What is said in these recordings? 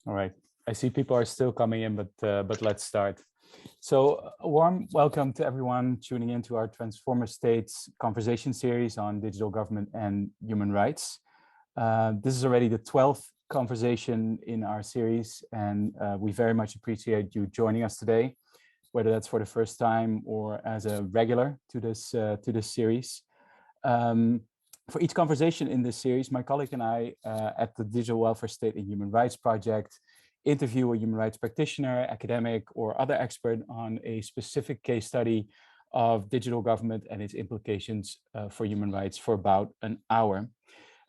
All right. I see people are still coming in, but let's start. So a warm welcome to everyone tuning in to our Transformer States conversation series on digital government and human rights. This is already the 12th conversation in our series, and we very much appreciate you joining us today, whether that's for the first time or as a regular to this series. For each conversation in this series, my colleague and I at the Digital Welfare State and Human Rights Project interview a human rights practitioner, academic, or other expert on a specific case study of digital government and its implications for human rights for about an hour.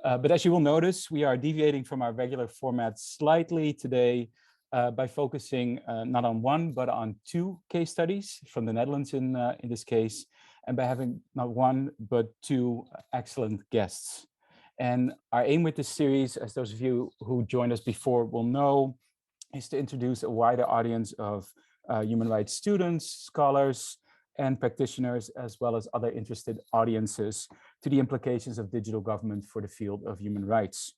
But as you will notice, we are deviating from our regular format slightly today by focusing not on one, but on two case studies from the Netherlands in this case, and by having not one, but two excellent guests. And our aim with this series, as those of you who joined us before will know, is to introduce a wider audience of human rights students, scholars, and practitioners, as well as other interested audiences, to the implications of digital government for the field of human rights.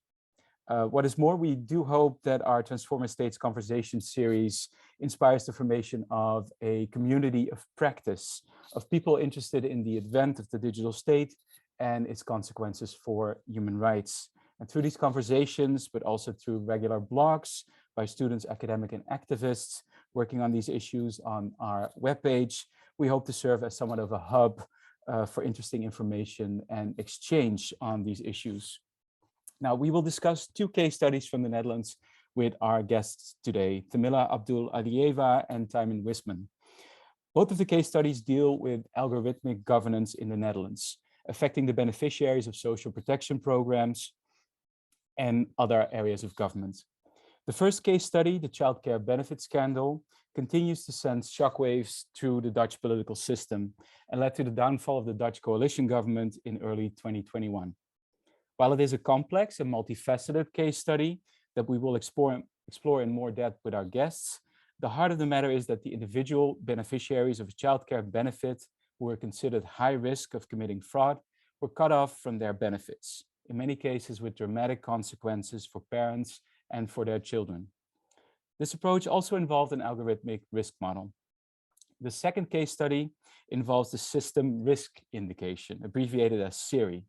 What is more, we do hope that our Transformer States conversation series inspires the formation of a community of practice, of people interested in the advent of the digital state and its consequences for human rights. And through these conversations, but also through regular blogs by students, academic, and activists working on these issues on our webpage, we hope to serve as somewhat of a hub for interesting information and exchange on these issues. Now, we will discuss two case studies from the Netherlands with our guests today, Tamila Abdul-Alieva and Tijmen Wisman. Both of the case studies deal with algorithmic governance in the Netherlands, affecting the beneficiaries of social protection programs and other areas of government. The first case study, the childcare benefit scandal, continues to send shockwaves through the Dutch political system and led to the downfall of the Dutch coalition government in early 2021. While it is a complex and multifaceted case study that we will explore in more depth with our guests, the heart of the matter is that the individual beneficiaries of a childcare benefit who were considered high risk of committing fraud were cut off from their benefits, in many cases with dramatic consequences for parents and for their children. This approach also involved an algorithmic risk model. The second case study involves the system risk indication, abbreviated as SIRI,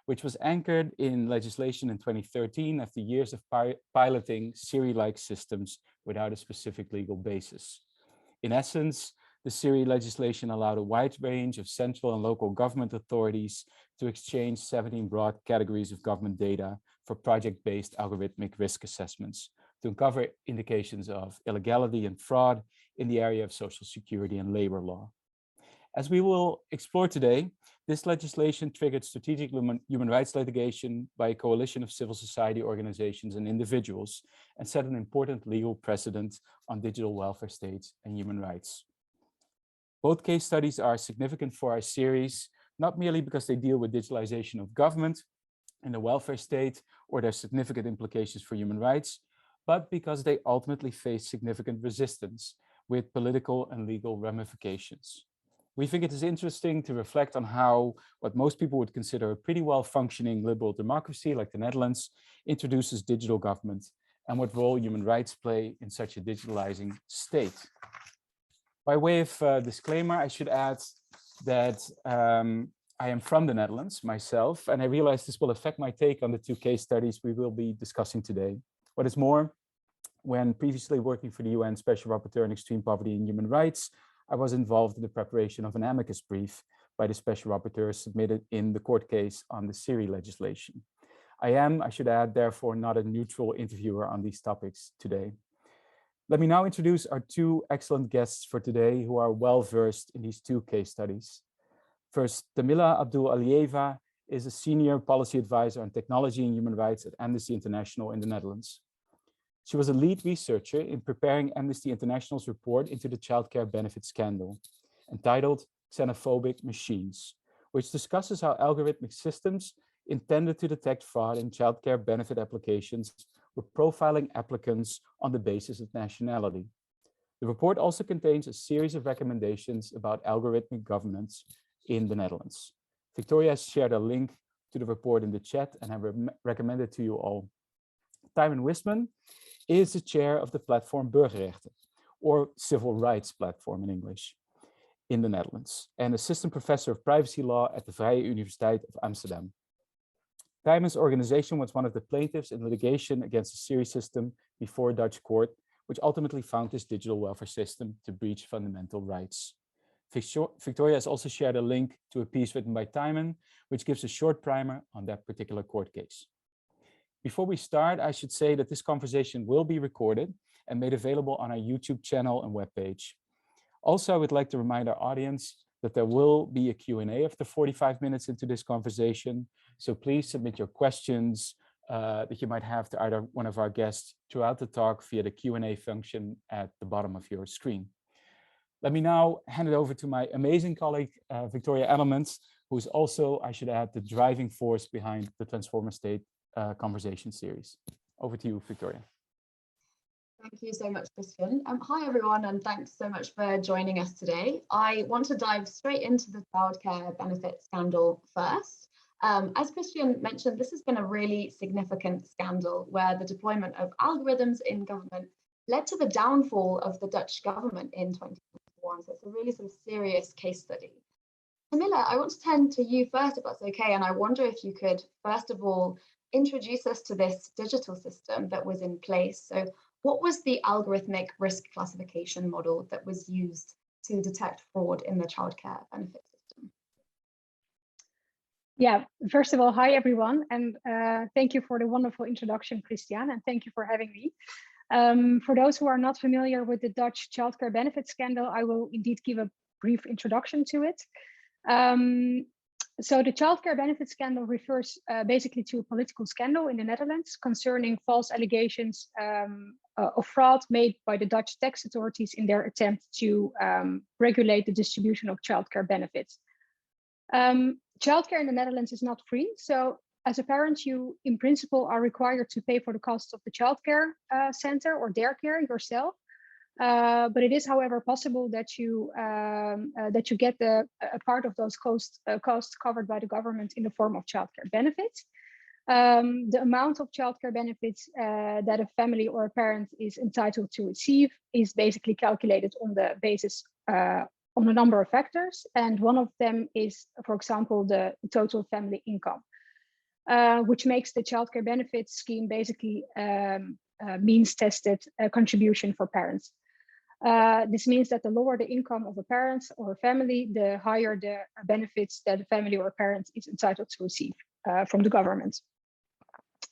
which was anchored in legislation in 2013 after years of piloting SIRI-like systems without a specific legal basis. In essence, the SIRI legislation allowed a wide range of central and local government authorities to exchange 17 broad categories of government data for project-based algorithmic risk assessments to uncover indications of illegality and fraud in the area of social security and labor law. As we will explore today, this legislation triggered strategic human rights litigation by a coalition of civil society organizations and individuals and set an important legal precedent on digital welfare states and human rights. Both case studies are significant for our series, not merely because they deal with digitalization of government and the welfare state or their significant implications for human rights, but because they ultimately face significant resistance with political and legal ramifications. We think it is interesting to reflect on how what most people would consider a pretty well-functioning liberal democracy like the Netherlands introduces digital government and what role human rights play in such a digitalizing state. By way of disclaimer, I should add that I am from the Netherlands myself, and I realize this will affect my take on the two case studies we will be discussing today. What is more, when previously working for the UN Special Rapporteur on Extreme Poverty and Human Rights, I was involved in the preparation of an amicus brief by the Special Rapporteur submitted in the court case on the SIRI legislation. I am, I should add, therefore not a neutral interviewer on these topics today. Let me now introduce our two excellent guests for today who are well-versed in these two case studies. First, Tamila Abdul-Alieva is a senior policy advisor on technology and human rights at Amnesty International in the Netherlands. She was a lead researcher in preparing Amnesty International's report into the childcare benefit scandal, entitled Xenophobic Machines, which discusses how algorithmic systems intended to detect fraud in childcare benefit applications were profiling applicants on the basis of nationality. The report also contains a series of recommendations about algorithmic governance in the Netherlands. Victoria has shared a link to the report in the chat and I recommend it to you all. Tijmen Wisman is the chair of the platform Burgerrechten, or Civil Rights Platform in English, in the Netherlands, and assistant professor of privacy law at the Vrije Universiteit of Amsterdam. Tijmen's organization was one of the plaintiffs in litigation against the SIRI system before a Dutch court, which ultimately found this digital welfare system to breach fundamental rights. Victoria has also shared a link to a piece written by Tijmen, which gives a short primer on that particular court case. Before we start, I should say that this conversation will be recorded and made available on our YouTube channel and webpage. Also, I would like to remind our audience that there will be a Q&A after 45 minutes into this conversation. So please submit your questions that you might have to either one of our guests throughout the talk via the Q&A function at the bottom of your screen. Let me now hand it over to my amazing colleague, Victoria Elements, who is also, I should add, the driving force behind the Transformer State conversation series. Over to you, Victoria. Thank you so much, Christian. Hi, everyone, and thanks so much for joining us today. I want to dive straight into the childcare benefit scandal first. As Christian mentioned, this has been a really significant scandal where the deployment of algorithms in government led to the downfall of the Dutch government in 2021. So it's a really sort of serious case study. Camilla, I want to turn to you first, if that's okay, and I wonder if you could, first of all, introduce us to this digital system that was in place. So what was the algorithmic risk classification model that was used to detect fraud in the childcare benefit system? Yeah, first of all, hi everyone, and thank you for the wonderful introduction, Christian, and thank you for having me. For those who are not familiar with the Dutch childcare benefit scandal, I will indeed give a brief introduction to it. So the childcare benefit scandal refers basically to a political scandal in the Netherlands concerning false allegations of fraud made by the Dutch tax authorities in their attempt to regulate the distribution of childcare benefits. Childcare in the Netherlands is not free, so as a parent, you in principle are required to pay for the cost of the childcare center or daycare yourself. But it is, however, possible that you get a part of those costs covered by the government in the form of childcare benefits. The amount of childcare benefits that a family or a parent is entitled to receive is basically calculated on the basis on a number of factors, and one of them is, for example, the total family income, which makes the childcare benefits scheme basically means-tested contribution for parents. This means that the lower the income of a parent or a family, the higher the benefits that a family or a parent is entitled to receive from the government.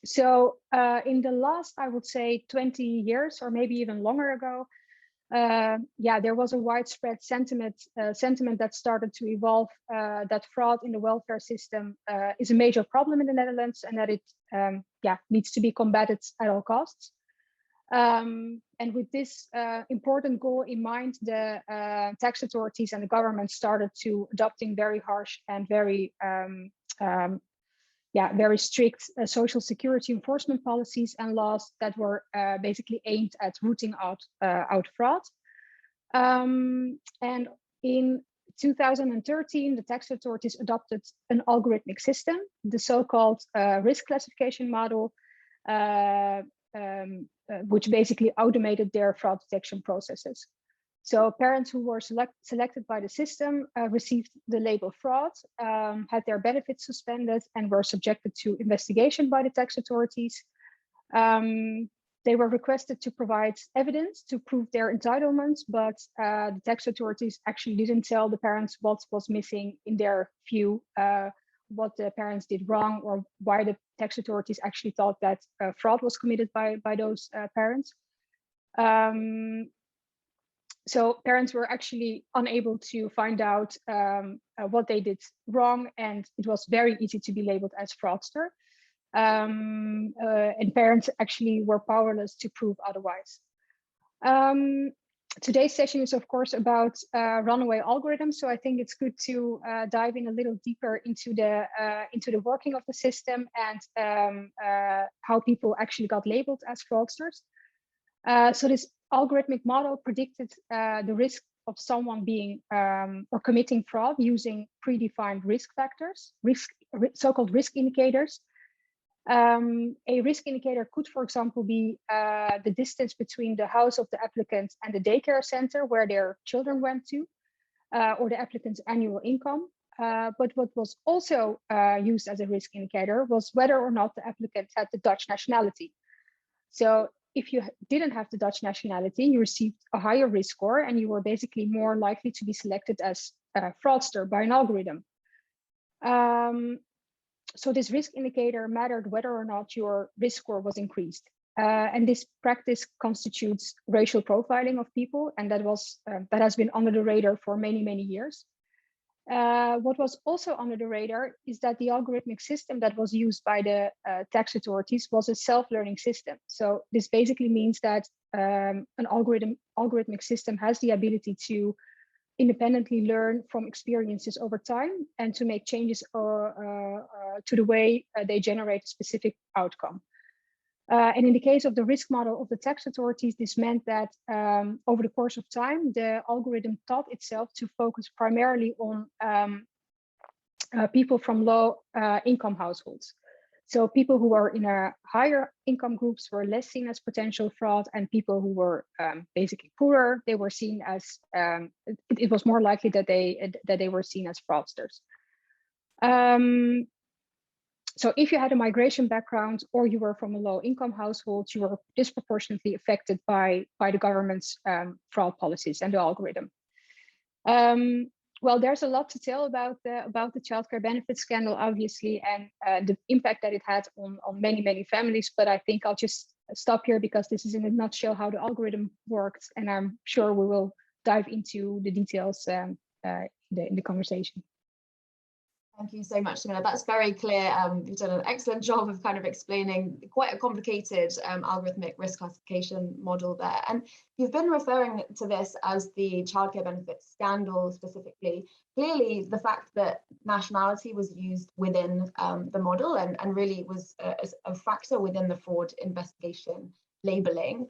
So in the last, I would say, 20 years or maybe even longer ago, there was a widespread sentiment that started to evolve that fraud in the welfare system is a major problem in the Netherlands and that it needs to be combated at all costs. And with this important goal in mind, the tax authorities and the government started to adopting very harsh and very strict social security enforcement policies and laws that were basically aimed at rooting out fraud. And in 2013, the tax authorities adopted an algorithmic system, the so-called risk classification model, which basically automated their fraud detection processes. So parents who were selected by the system received the label fraud, had their benefits suspended, and were subjected to investigation by the tax authorities. They were requested to provide evidence to prove their entitlements, but the tax authorities actually didn't tell the parents what was missing in their view, what the parents did wrong, or why the tax authorities actually thought that fraud was committed by those parents. So parents were actually unable to find out what they did wrong, and it was very easy to be labeled as fraudster. And parents actually were powerless to prove otherwise. Today's session is, of course, about runaway algorithms. So I think it's good to dive in a little deeper into the working of the system and how people actually got labeled as fraudsters. So this algorithmic model predicted the risk of someone being or committing fraud using predefined risk factors, so-called risk indicators. A risk indicator could, for example, be the distance between the house of the applicant and the daycare center where their children went to, or the applicant's annual income. But what was also used as a risk indicator was whether or not the applicant had the Dutch nationality. So if you didn't have the Dutch nationality, you received a higher risk score and you were basically more likely to be selected as a fraudster by an algorithm. So this risk indicator mattered whether or not your risk score was increased. And this practice constitutes racial profiling of people, and that has been under the radar for many, many years. What was also under the radar is that the algorithmic system that was used by the tax authorities was a self-learning system. So this basically means that an algorithmic system has the ability to independently learn from experiences over time and to make changes to the way they generate a specific outcome. And in the case of the risk model of the tax authorities, this meant that over the course of time, the algorithm taught itself to focus primarily on people from low income households. So people who are in a higher income groups were less seen as potential fraud, and people who were basically poorer, they were seen as, it was more likely that they were seen as fraudsters. So if you had a migration background or you were from a low income household, you were disproportionately affected by the government's fraud policies and the algorithm. Well, there's a lot to tell about the childcare benefit scandal, obviously, and the impact that it had on many, many families. But I think I'll just stop here because this is in a nutshell how the algorithm works, and I'm sure we will dive into the details in the conversation. Thank you so much, Camilla. That's very clear. You've done an excellent job of kind of explaining quite a complicated algorithmic risk classification model there. And you've been referring to this as the childcare benefits scandal specifically. Clearly, the fact that nationality was used within the model and really was a factor within the fraud investigation labeling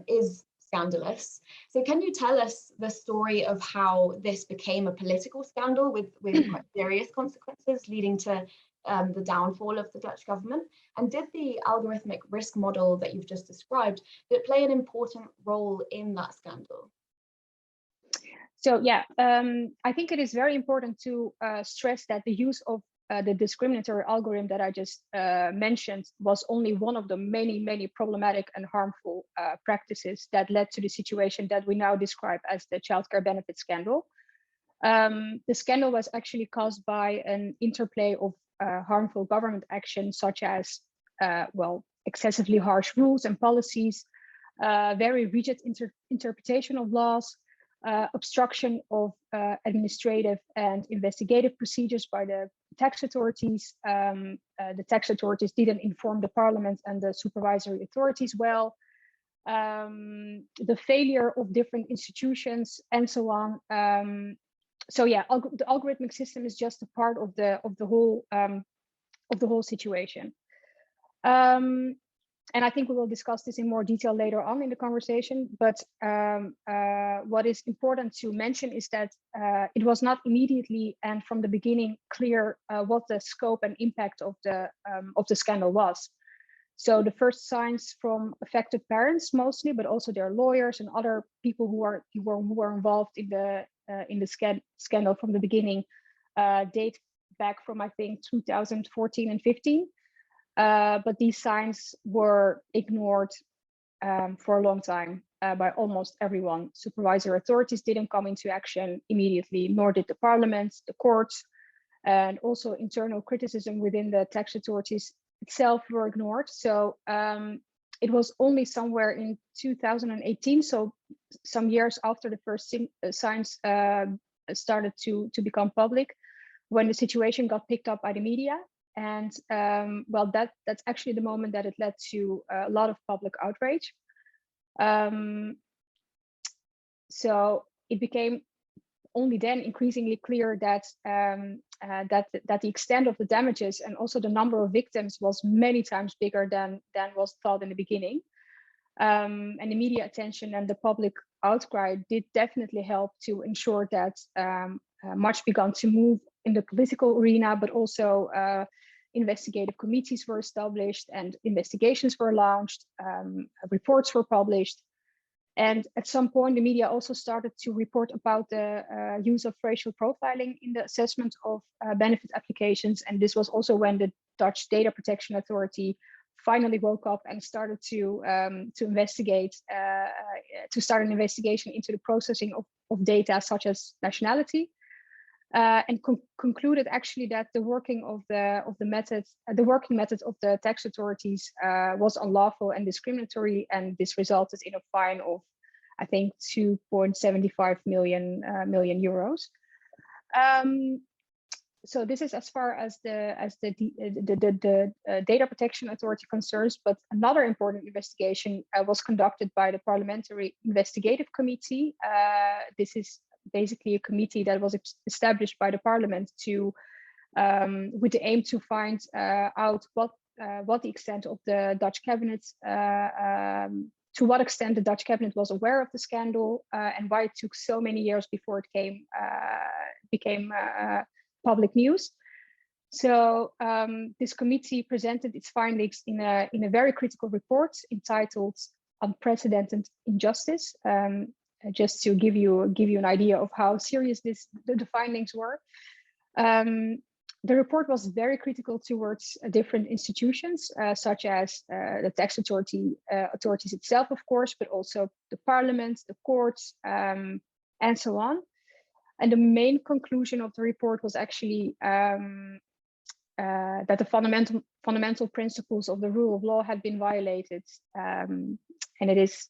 is scandalous. So can you tell us the story of how this became a political scandal with quite serious consequences leading to the downfall of the Dutch government? And did the algorithmic risk model that you've just described, did it play an important role in that scandal? So yeah, I think it is very important to stress that the use of the discriminatory algorithm that I just mentioned was only one of the many, many problematic and harmful practices that led to the situation that we now describe as the childcare benefit scandal. The scandal was actually caused by an interplay of harmful government action, such as, well, excessively harsh rules and policies, very rigid interpretation of laws, obstruction of administrative and investigative procedures by the tax authorities. The tax authorities didn't inform the parliament and the supervisory authorities well. The failure of different institutions and so on. So yeah, the algorithmic system is just a part of the whole situation. And I think we will discuss this in more detail later on in the conversation. But what is important to mention is that it was not immediately and from the beginning clear what the scope and impact of the scandal was. So the first signs from affected parents mostly, but also their lawyers and other people who were involved in the scandal from the beginning date back from, I think, 2014 and 15. But these signs were ignored for a long time by almost everyone. Supervisory authorities didn't come into action immediately, nor did the parliament, the courts, and also internal criticism within the tax authorities itself were ignored. So it was only somewhere in 2018, so some years after the first signs started to become public, when the situation got picked up by the media. And well, that's actually the moment that it led to a lot of public outrage. So it became only then increasingly clear that that the extent of the damages and also the number of victims was many times bigger than was thought in the beginning. And the media attention and the public outcry did definitely help to ensure that much began to move in the political arena, but also investigative committees were established and investigations were launched, reports were published. And at some point, the media also started to report about the use of racial profiling in the assessment of benefit applications. And this was also when the Dutch Data Protection Authority finally woke up and started to investigate, to start an investigation into the processing of data such as nationality, and concluded actually that the working method of the tax authorities was unlawful and discriminatory, and this resulted in a fine of, I think, 2.75 million euros. So this is as far as the Data Protection Authority concerns, but another important investigation was conducted by the Parliamentary Investigative Committee. This is basically a committee that was established by the Parliament to, with the aim to find out what the extent of the Dutch cabinet, to what extent the Dutch cabinet was aware of the scandal, and why it took so many years before it became public news. So this committee presented its findings in a very critical report entitled "Unprecedented Injustice." Just to give you an idea of how serious the findings were. The report was very critical towards different institutions, such as the tax authorities itself, of course, but also the parliament, the courts, and so on. And the main conclusion of the report was actually that the fundamental principles of the rule of law had been violated. And it is,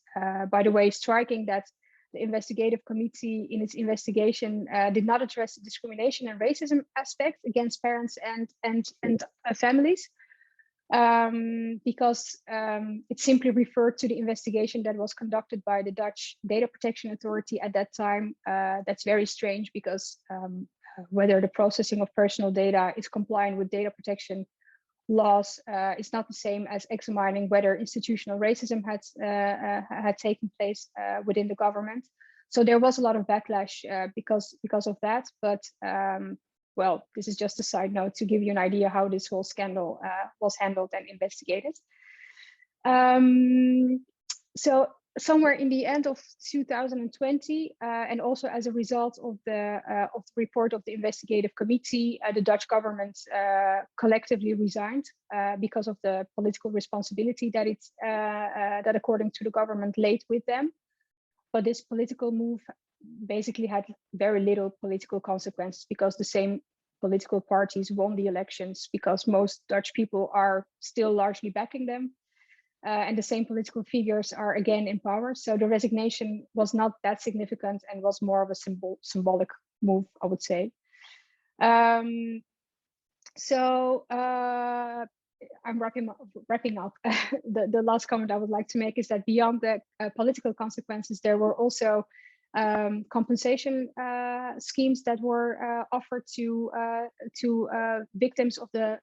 by the way, striking that the investigative committee in its investigation did not address the discrimination and racism aspect against parents and families, because it simply referred to the investigation that was conducted by the Dutch Data Protection Authority at that time. That's very strange, because whether the processing of personal data is compliant with data protection laws is not the same as examining whether institutional racism had taken place within the government. So there was a lot of backlash because of that. But well, this is just a side note to give you an idea how this whole scandal was handled and investigated. So somewhere in the end of 2020, and also as a result of the report of the investigative committee, the Dutch government collectively resigned because of the political responsibility that that according to the government laid with them. But this political move basically had very little political consequences, because the same political parties won the elections, because most Dutch people are still largely backing them. And the same political figures are again in power. So the resignation was not that significant and was more of a symbolic move, I would say. I'm wrapping up. The last comment I would like to make is that beyond the political consequences, there were also compensation schemes that were offered to victims of the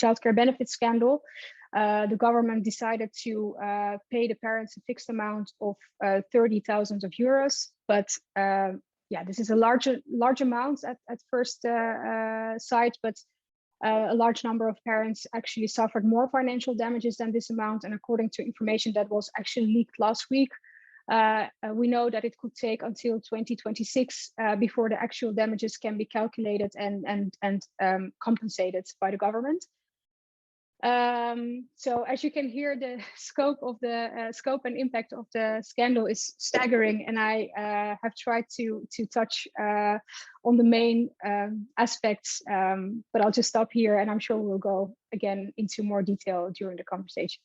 childcare benefit scandal. The government decided to pay the parents a fixed amount of 30,000 euros, but yeah, this is a large amount at first sight, but a large number of parents actually suffered more financial damages than this amount. And according to information that was actually leaked last week, we know that it could take until 2026 before the actual damages can be calculated and compensated by the government. So as you can hear, the scope and impact of the scandal is staggering, and I have tried to touch on the main aspects, but I'll just stop here, and I'm sure we'll go again into more detail during the conversation.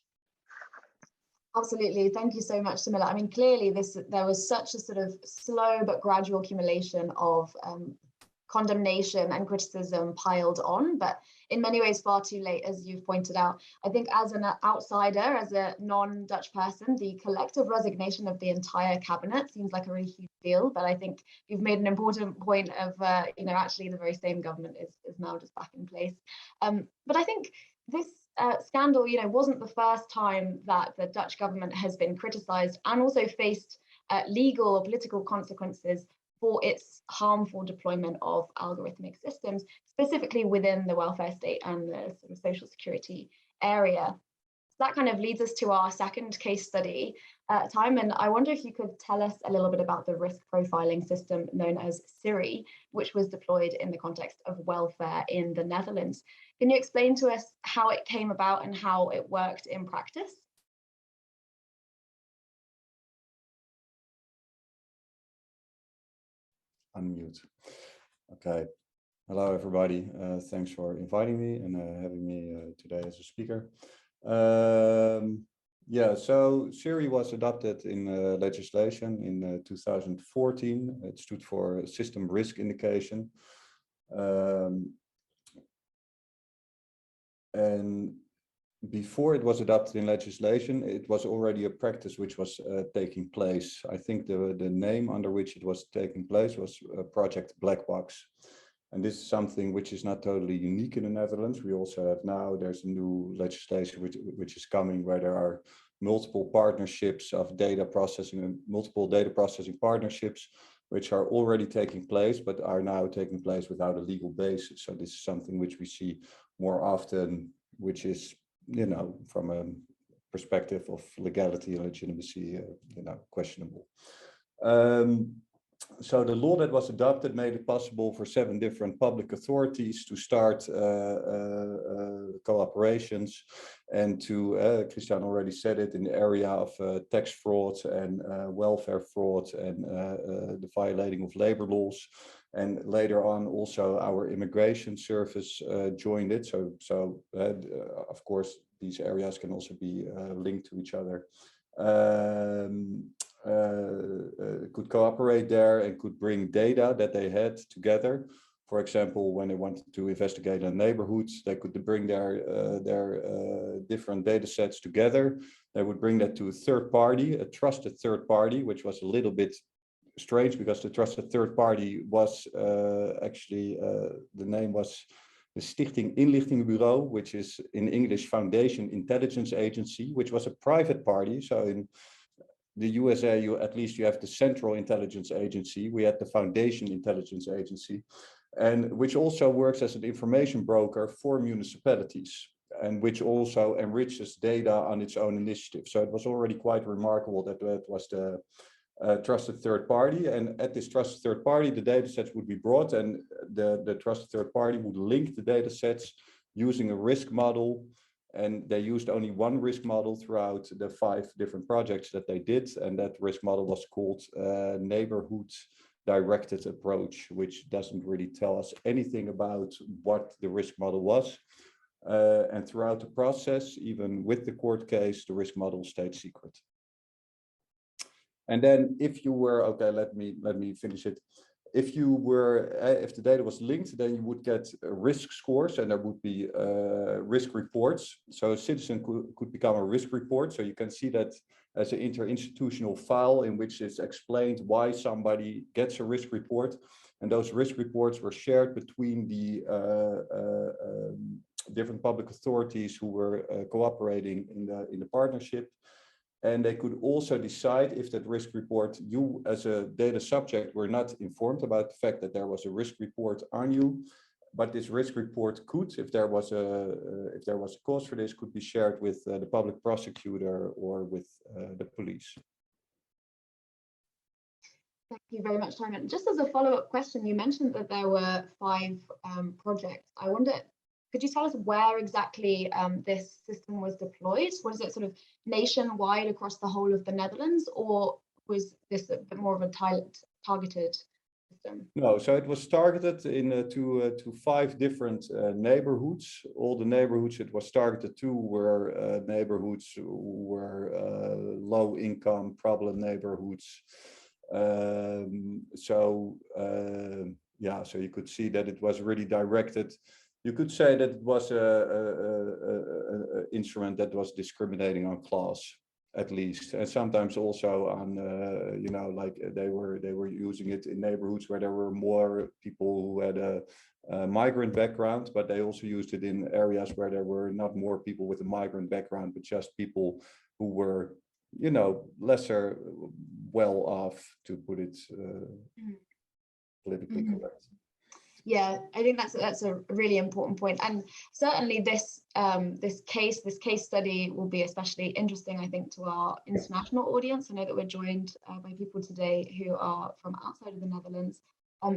Absolutely, thank you so much, Camilla. I mean, clearly there was such a sort of slow but gradual accumulation of condemnation and criticism piled on, but in many ways far too late, as you've pointed out. I think as an outsider, as a non-Dutch person, the collective resignation of the entire cabinet seems like a really huge deal, but I think you've made an important point of, actually the very same government is now just back in place. But I think this scandal, wasn't the first time that the Dutch government has been criticized and also faced legal or political consequences for its harmful deployment of algorithmic systems, specifically within the welfare state and the sort of social security area. So that kind of leads us to our second case study, Timon. I wonder if you could tell us a little bit about the risk profiling system known as SIRI, which was deployed in the context of welfare in the Netherlands. Can you explain to us how it came about and how it worked in practice? Unmute. Okay. Hello, everybody. Thanks for inviting me and having me today as a speaker. Yeah, so SIRI was adopted in legislation in 2014. It stood for System Risk Indication. And before it was adopted in legislation, it was already a practice which was taking place. I think the name under which it was taking place was Project Black Box. And this is something which is not totally unique in the Netherlands. We also have now, there's a new legislation which is coming where there are multiple partnerships of data processing and multiple data processing partnerships, which are already taking place, but are now taking place without a legal basis. So this is something which we see more often, which is, you know, from a perspective of legality and legitimacy, you know, questionable. So the law that was adopted made it possible for 7 different public authorities to start cooperations and to, Christian already said it, in the area of tax fraud and welfare fraud and the violating of labor laws. And later on, also our immigration service joined it. So of course, these areas can also be linked to each other. Could cooperate there and could bring data that they had together. For example, when they wanted to investigate in neighborhoods, they could bring their different data sets together. They would bring that to a third party, a trusted third party, which was a little bit strange because the trusted third party was actually, the name was the Stichting Inlichtingenbureau, which is in English Foundation Intelligence Agency, which was a private party. So in the USA, at least you have the Central Intelligence Agency. We had the Foundation Intelligence Agency, and which also works as an information broker for municipalities, and which also enriches data on its own initiative. So it was already quite remarkable that that was the trusted third party. And at this trusted third party, the data sets would be brought, and the trusted third party would link the data sets using a risk model. And they used only one risk model throughout the 5 different projects that they did. And that risk model was called neighborhood directed approach, which doesn't really tell us anything about what the risk model was. And throughout the process, even with the court case, the risk model stayed secret. And then if you were, okay, let me finish it. If you were, if the data was linked, then you would get risk scores, and there would be risk reports. So a citizen could become a risk report. So you can see that as an interinstitutional file in which it's explained why somebody gets a risk report. And those risk reports were shared between the different public authorities who were cooperating in the partnership. And they could also decide if that risk report, you as a data subject were not informed about the fact that there was a risk report on you, but this risk report could, if there was a cause for this, could be shared with the public prosecutor or with the police. Thank you very much, Timon. Just as a follow-up question, you mentioned that there were 5 projects. I wonder, could you tell us where exactly this system was deployed? Was it sort of nationwide across the whole of the Netherlands, or was this a bit more of a targeted system? No, so it was targeted in to 5 different neighborhoods. All the neighborhoods it was targeted to were neighborhoods who were low income problem neighborhoods. Yeah, so you could see that it was really directed. You could say that it was an instrument that was discriminating on class, at least, and sometimes also on, you know, like they were using it in neighborhoods where there were more people who had a migrant background, but they also used it in areas where there were not more people with a migrant background, but just people who were, you know, lesser well off, to put it politically correct. Yeah, I think that's a really important point, and certainly this this case study will be especially interesting, I think, to our international audience. I know that we're joined by people today who are from outside of the Netherlands.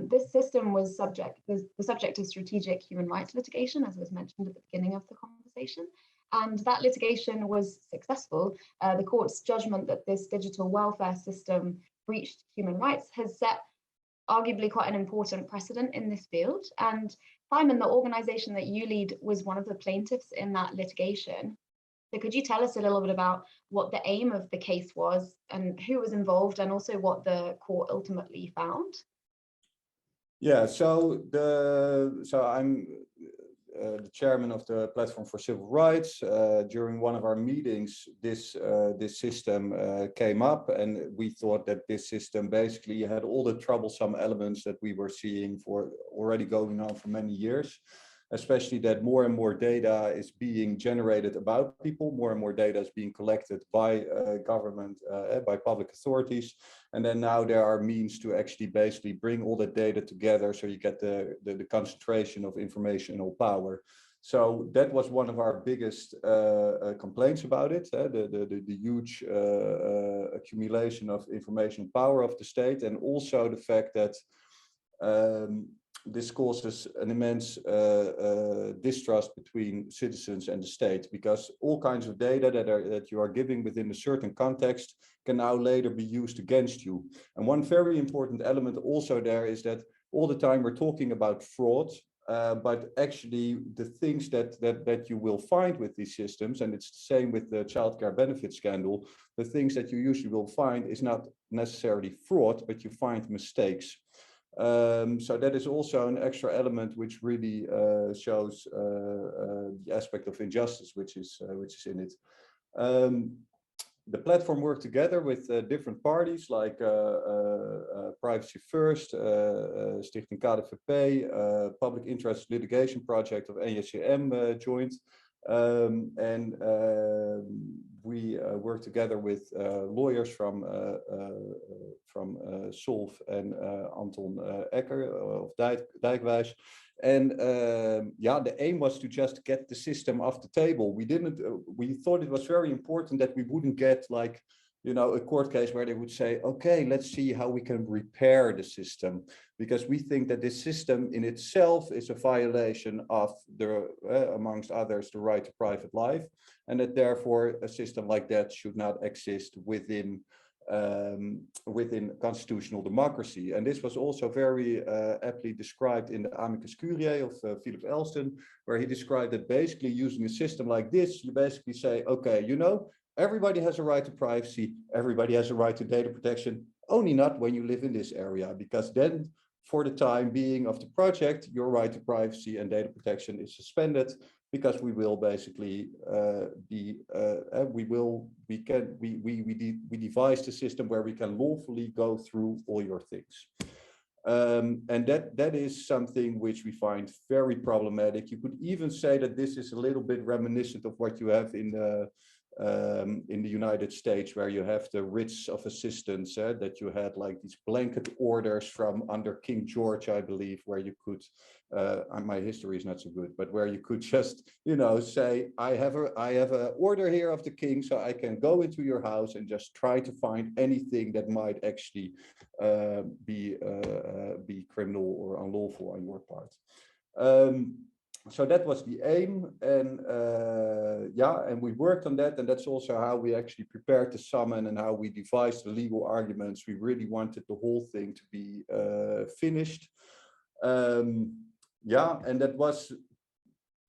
This system was the subject of strategic human rights litigation, as was mentioned at the beginning of the conversation, and that litigation was successful. The court's judgment that this digital welfare system breached human rights has set arguably quite an important precedent in this field. And Simon, the organization that you lead, was one of the plaintiffs in that litigation. So could you tell us a little bit about what the aim of the case was and who was involved, and also what the court ultimately found? Yeah, so I'm the chairman of the Platform for Civil Rights. During one of our meetings, this system came up, and we thought that this system basically had all the troublesome elements that we were seeing for already going on for many years, especially that more and more data is being generated about people, more and more data is being collected by government, by public authorities. And then now there are means to actually basically bring all the data together so you get the concentration of informational power. So that was one of our biggest complaints about it, the huge accumulation of informational power of the state, and also the fact that this causes an immense distrust between citizens and the state, because all kinds of data that you are giving within a certain context can now later be used against you. And one very important element also there is that all the time we're talking about fraud, but actually the things that you will find with these systems, and it's the same with the childcare benefit scandal, the things that you usually will find is not necessarily fraud, but you find mistakes. So that is also an extra element which really shows the aspect of injustice which is in it. The platform worked together with different parties like Privacy First, Stichting KDVP, Public Interest Litigation Project of NJCM joined. And we work together with lawyers from Solf and Anton Ecker of Dijkwijs. And yeah, the aim was to just get the system off the table. We thought it was very important that we wouldn't get like, you know, a court case where they would say, okay, let's see how we can repair the system, because we think that this system in itself is a violation of the, amongst others, the right to private life, and that therefore a system like that should not exist within constitutional democracy. And this was also very aptly described in the Amicus Curiae of Philip Elston, where he described that basically using a system like this, you basically say, okay, you know, everybody has a right to privacy, everybody has a right to data protection, only not when you live in this area, because then for the time being of the project, your right to privacy and data protection is suspended, because we will basically we devise the system where we can lawfully go through all your things. And that is something which we find very problematic. You could even say that this is a little bit reminiscent of what you have in the United States, where you have the writs of assistance, that you had like these blanket orders from under King George, I believe, where you could, my history is not so good, but where you could just, you know, say, I have an order here of the king, so I can go into your house and just try to find anything that might actually be criminal or unlawful on your part. So that was the aim, and yeah, and we worked on that, and that's also how we actually prepared the summon and how we devised the legal arguments. We really wanted the whole thing to be finished. Yeah, and that was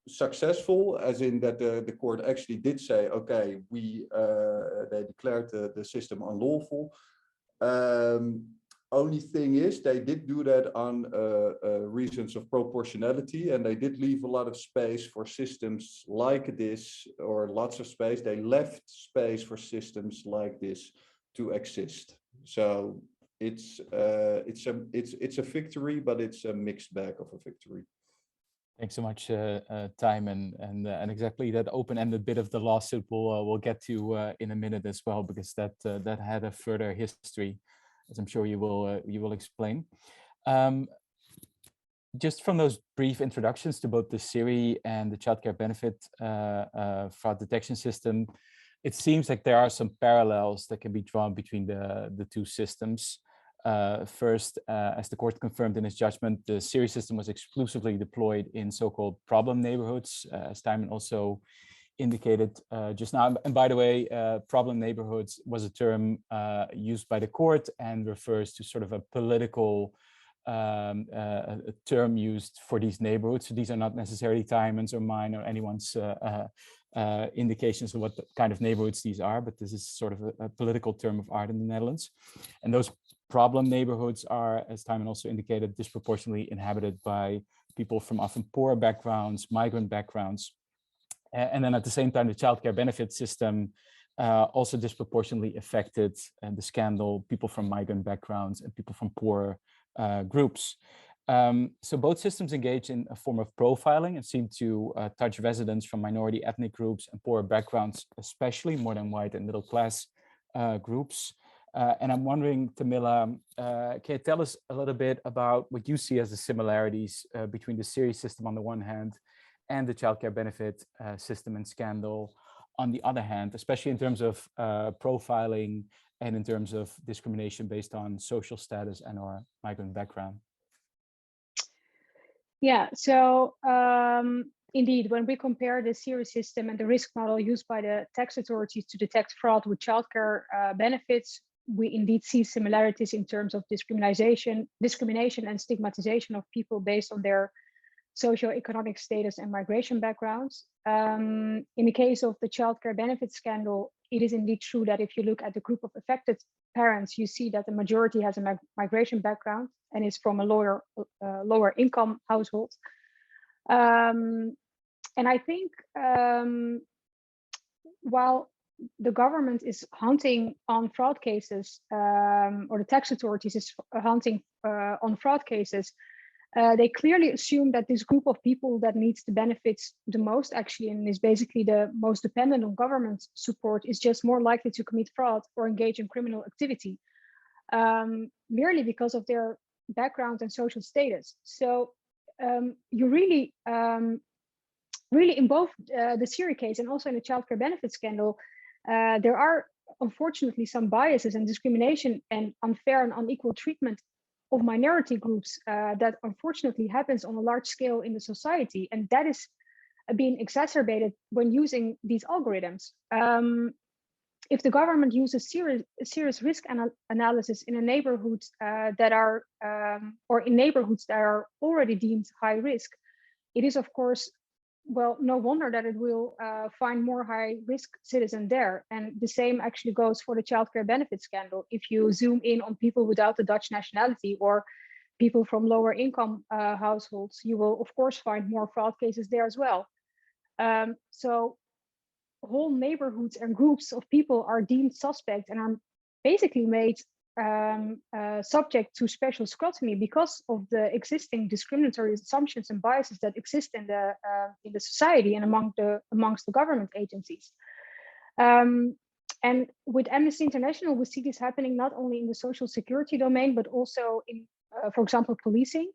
successful, as in that the court actually did say, okay, they declared the system unlawful. Only thing is, they did do that on reasons of proportionality, and they did leave a lot of space for systems like this, or lots of space. They left space for systems like this to exist. So it's a victory, but it's a mixed bag of a victory. Thanks so much, Time, and exactly that open-ended bit of the lawsuit we'll get to in a minute as well, because that had a further history, as I'm sure you will explain. Just from those brief introductions to both the SIRI and the childcare benefit fraud detection system, it seems like there are some parallels that can be drawn between the two systems. First, as the court confirmed in its judgment, the SIRI system was exclusively deployed in so-called problem neighborhoods, as Timon also indicated just now. And by the way, problem neighborhoods was a term used by the court and refers to sort of a political a term used for these neighborhoods. So these are not necessarily Timon's or mine or anyone's indications of what kind of neighborhoods these are, but this is sort of a political term of art in the Netherlands. And those problem neighborhoods are, as Timon also indicated, disproportionately inhabited by people from often poor backgrounds, migrant backgrounds. And then at the same time, the childcare benefit system also disproportionately affected the scandal, people from migrant backgrounds and people from poor groups. So both systems engage in a form of profiling and seem to touch residents from minority ethnic groups and poor backgrounds, especially more than white and middle class groups. And I'm wondering, Tamila, can you tell us a little bit about what you see as the similarities between the SIRI system on the one hand and the childcare benefit system and scandal on the other hand, especially in terms of profiling and in terms of discrimination based on social status and or migrant background? Yeah, so indeed, when we compare the SIRI system and the risk model used by the tax authorities to detect fraud with childcare benefits, we indeed see similarities in terms of discrimination and stigmatization of people based on their socioeconomic status and migration backgrounds. In the case of the childcare benefit scandal, it is indeed true that if you look at the group of affected parents, you see that the majority has a migration background and is from a lower income household. And I think while the government is hunting on fraud cases, or the tax authorities is hunting on fraud cases, they clearly assume that this group of people that needs the benefits the most actually, and is basically the most dependent on government support, is just more likely to commit fraud or engage in criminal activity, merely because of their background and social status. So you really in both the SIRI case and also in the childcare benefit scandal, there are unfortunately some biases and discrimination and unfair and unequal treatment of minority groups that unfortunately happens on a large scale in the society, and that is being exacerbated when using these algorithms. If the government uses serious risk analysis in a neighborhood that are or in neighborhoods that are already deemed high risk, it is of course, well, no wonder that it will find more high risk citizens there. And the same actually goes for the childcare benefit scandal. If you zoom in on people without the Dutch nationality or people from lower income households, you will of course find more fraud cases there as well. So whole neighborhoods and groups of people are deemed suspect and are basically made subject to special scrutiny because of the existing discriminatory assumptions and biases that exist in the society and amongst the government agencies. And with Amnesty International, we see this happening not only in the social security domain, but also in, for example, policing.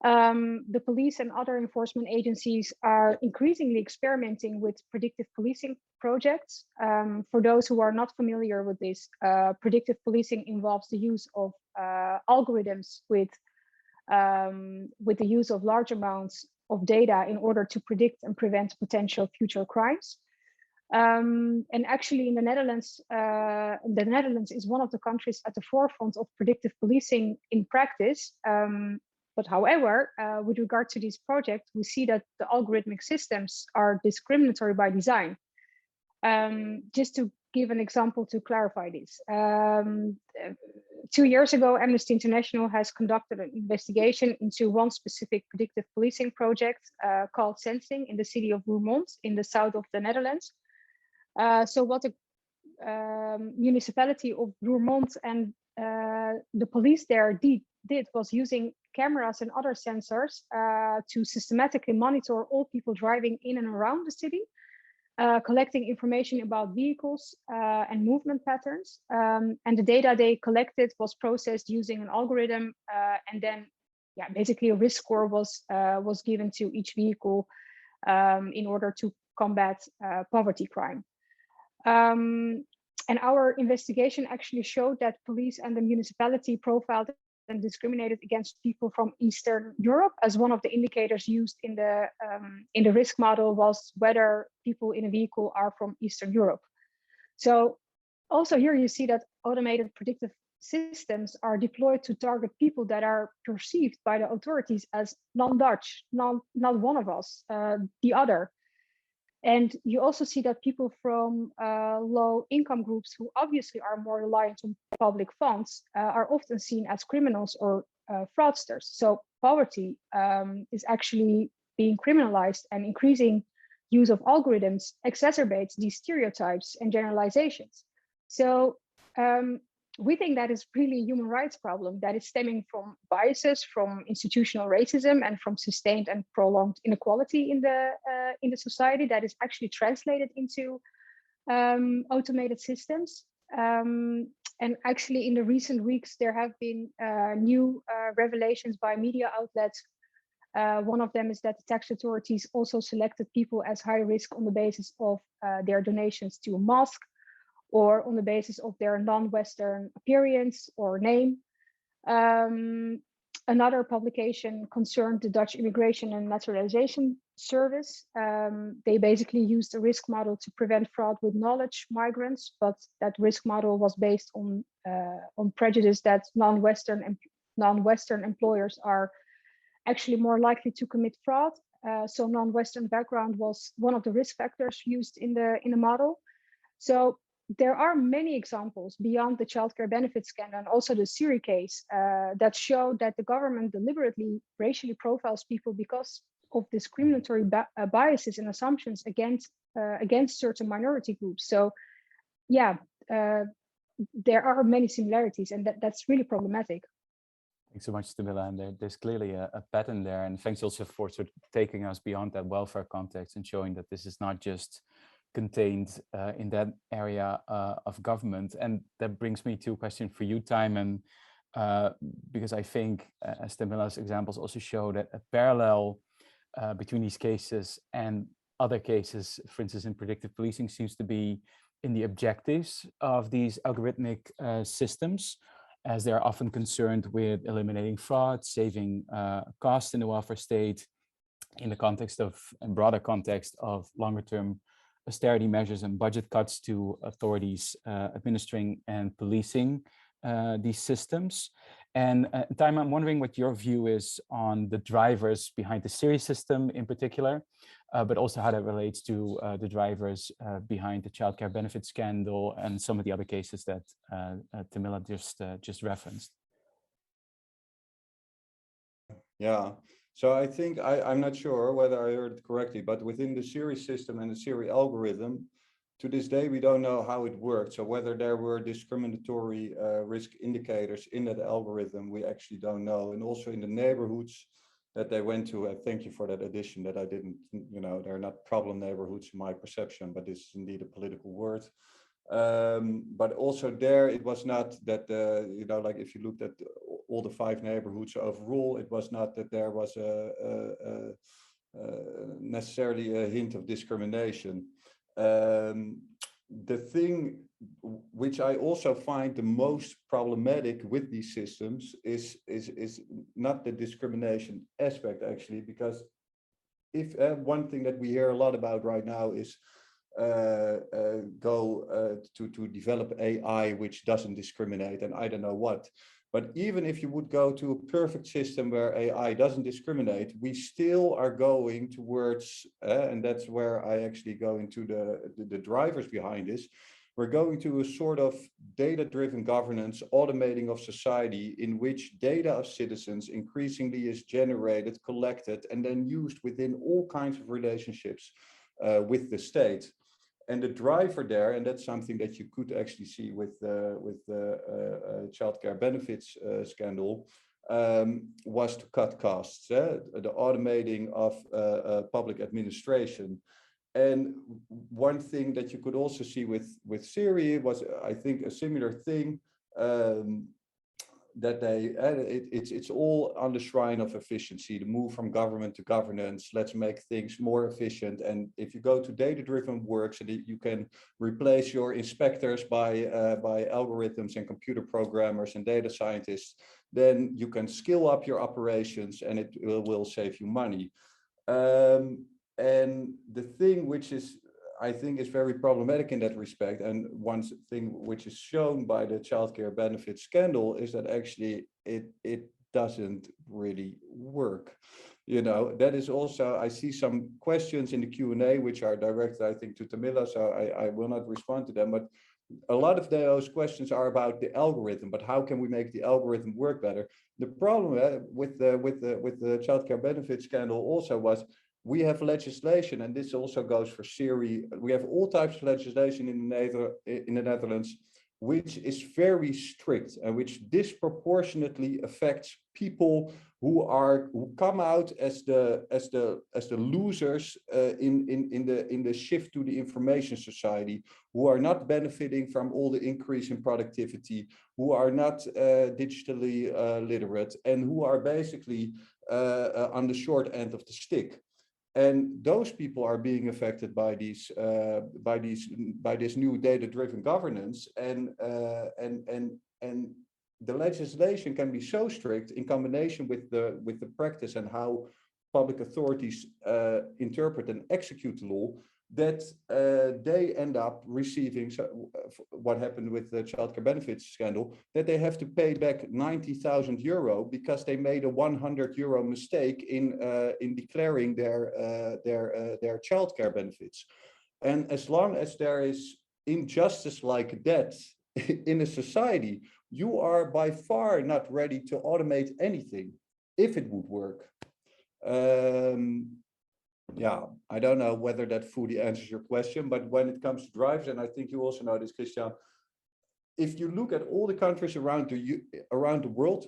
The police and other enforcement agencies are increasingly experimenting with predictive policing projects. For those who are not familiar with this, predictive policing involves the use of algorithms with the use of large amounts of data in order to predict and prevent potential future crimes. And actually in the Netherlands is one of the countries at the forefront of predictive policing in practice. But however, with regard to this project, we see that the algorithmic systems are discriminatory by design. Just to give an example to clarify this. 2 years ago, Amnesty International has conducted an investigation into one specific predictive policing project called Sensing in the city of Roermond in the south of the Netherlands. So what the municipality of Roermond and the police there did was using cameras and other sensors to systematically monitor all people driving in and around the city, collecting information about vehicles and movement patterns. And the data they collected was processed using an algorithm and then yeah, basically a risk score was given to each vehicle in order to combat poverty crime. And our investigation actually showed that police and the municipality profiled and discriminated against people from Eastern Europe, as one of the indicators used in the risk model was whether people in a vehicle are from Eastern Europe. So also here you see that automated predictive systems are deployed to target people that are perceived by the authorities as non-Dutch, not one of us, the other. And you also see that people from low income groups who obviously are more reliant on public funds are often seen as criminals or fraudsters. So poverty is actually being criminalized, and increasing use of algorithms exacerbates these stereotypes and generalizations. So we think that is really a human rights problem that is stemming from biases, from institutional racism, and from sustained and prolonged inequality in the society that is actually translated into automated systems. And actually, in the recent weeks, there have been new revelations by media outlets. One of them is that the tax authorities also selected people as high risk on the basis of their donations to a mosque, or on the basis of their non-Western appearance or name. Another publication concerned the Dutch Immigration and Naturalization Service. They basically used a risk model to prevent fraud with knowledge migrants, but that risk model was based on prejudice that non-Western employers are actually more likely to commit fraud. So non-Western background was one of the risk factors used in the model. So there are many examples beyond the childcare benefits scandal and also the SIRI case that show that the government deliberately racially profiles people because of discriminatory biases and assumptions against certain minority groups. So yeah, there are many similarities, and that's really problematic. Thanks so much, Stabila. And there's clearly a pattern there. And thanks also for sort of taking us beyond that welfare context and showing that this is not just contained in that area of government. And that brings me to a question for you, Timon, because I think, as Stabila's examples also show, that a parallel between these cases and other cases, for instance, in predictive policing, seems to be in the objectives of these algorithmic systems, as they're often concerned with eliminating fraud, saving costs in the welfare state, in the context of, and broader context of longer term austerity measures and budget cuts to authorities administering and policing these systems. And Timon, I'm wondering what your view is on the drivers behind the SIRI system in particular, but also how that relates to the drivers behind the childcare benefit scandal and some of the other cases that Tamila just referenced. Yeah, so I think I'm not sure whether I heard it correctly, but within the SIRI system and the SIRI algorithm, to this day, we don't know how it worked. So whether there were discriminatory risk indicators in that algorithm, we actually don't know. And also in the neighborhoods that they went to, thank you for that addition that I didn't, they're not problem neighborhoods in my perception, but this is indeed a political word. But also there, it was not that, like if you looked at all the 5 neighborhoods overall, it was not that there was necessarily a hint of discrimination. The thing which I also find the most problematic with these systems is not the discrimination aspect, actually, because if one thing that we hear a lot about right now is to develop AI which doesn't discriminate, and I don't know what. But even if you would go to a perfect system where AI doesn't discriminate, we still are going towards, and that's where I actually go into the drivers behind this. We're going to a sort of data-driven governance, automating of society, in which data of citizens increasingly is generated, collected, and then used within all kinds of relationships with the state. And the driver there, and that's something that you could actually see with the childcare benefits scandal, was to cut costs, the automating of public administration. And one thing that you could also see with SIRI was, I think, a similar thing. that it's all on the shrine of efficiency, the move from government to governance. Let's make things more efficient. And if you go to data-driven work, so that you can replace your inspectors by algorithms and computer programmers and data scientists, then you can skill up your operations and it will save you money. And the thing which is, I think, is very problematic in that respect, and one thing which is shown by the childcare benefit scandal, is that actually it doesn't really work. You know, that is also, I see some questions in the Q&A which are directed, I think, to Tamila, so I will not respond to them, but a lot of those questions are about the algorithm, but how can we make the algorithm work better? The problem with the childcare benefit scandal also was, we have legislation, and this also goes for SIRI. We have all types of legislation in the Netherlands, which is very strict and which disproportionately affects people who come out as the losers in the shift to the information society, who are not benefiting from all the increase in productivity, who are not digitally literate, and who are basically on the short end of the stick. And those people are being affected by this new data-driven governance, and the legislation can be so strict in combination with the practice and how public authorities interpret and execute the law, that they end up receiving, what happened with the childcare benefits scandal, that they have to pay back 90,000 euro because they made a 100 euro mistake in declaring their childcare benefits. And as long as there is injustice like that in a society, you are by far not ready to automate anything if it would work. Yeah, I don't know whether that fully answers your question, but when it comes to drivers, and I think you also know this, Christian, if you look at all the countries around the world,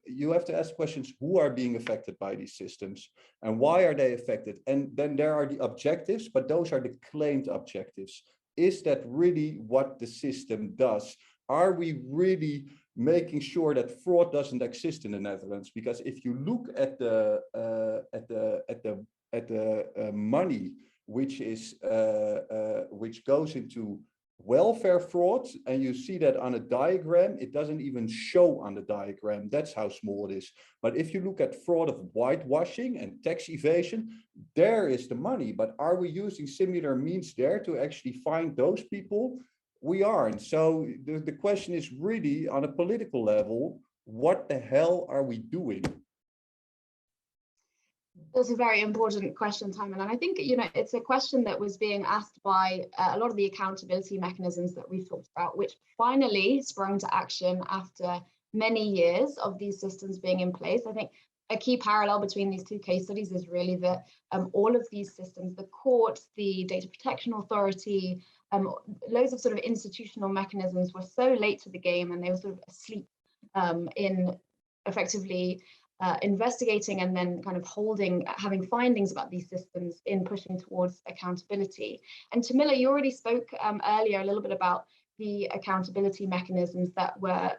you have to ask questions, who are being affected by these systems and why are they affected? And then there are the objectives, but those are the claimed objectives. Is that really what the system does? Are we really making sure that fraud doesn't exist in the Netherlands? Because if you look at the money which goes into welfare fraud, and you see that on a diagram, it doesn't even show on the diagram. That's how small it is. But if you look at fraud of whitewashing and tax evasion, there is the money. But are we using similar means there to actually find those people? We aren't. So the question is really, on a political level, what the hell are we doing? That's a very important question, Timon. And I think, you know, it's a question that was being asked by a lot of the accountability mechanisms that we've talked about, which finally sprung to action after many years of these systems being in place. I think a key parallel between these two case studies is really that all of these systems, the court, the data protection authority, loads of sort of institutional mechanisms were so late to the game, and they were sort of asleep in effectively investigating and then kind of having findings about these systems in pushing towards accountability. And Tamila, you already spoke earlier a little bit about the accountability mechanisms that were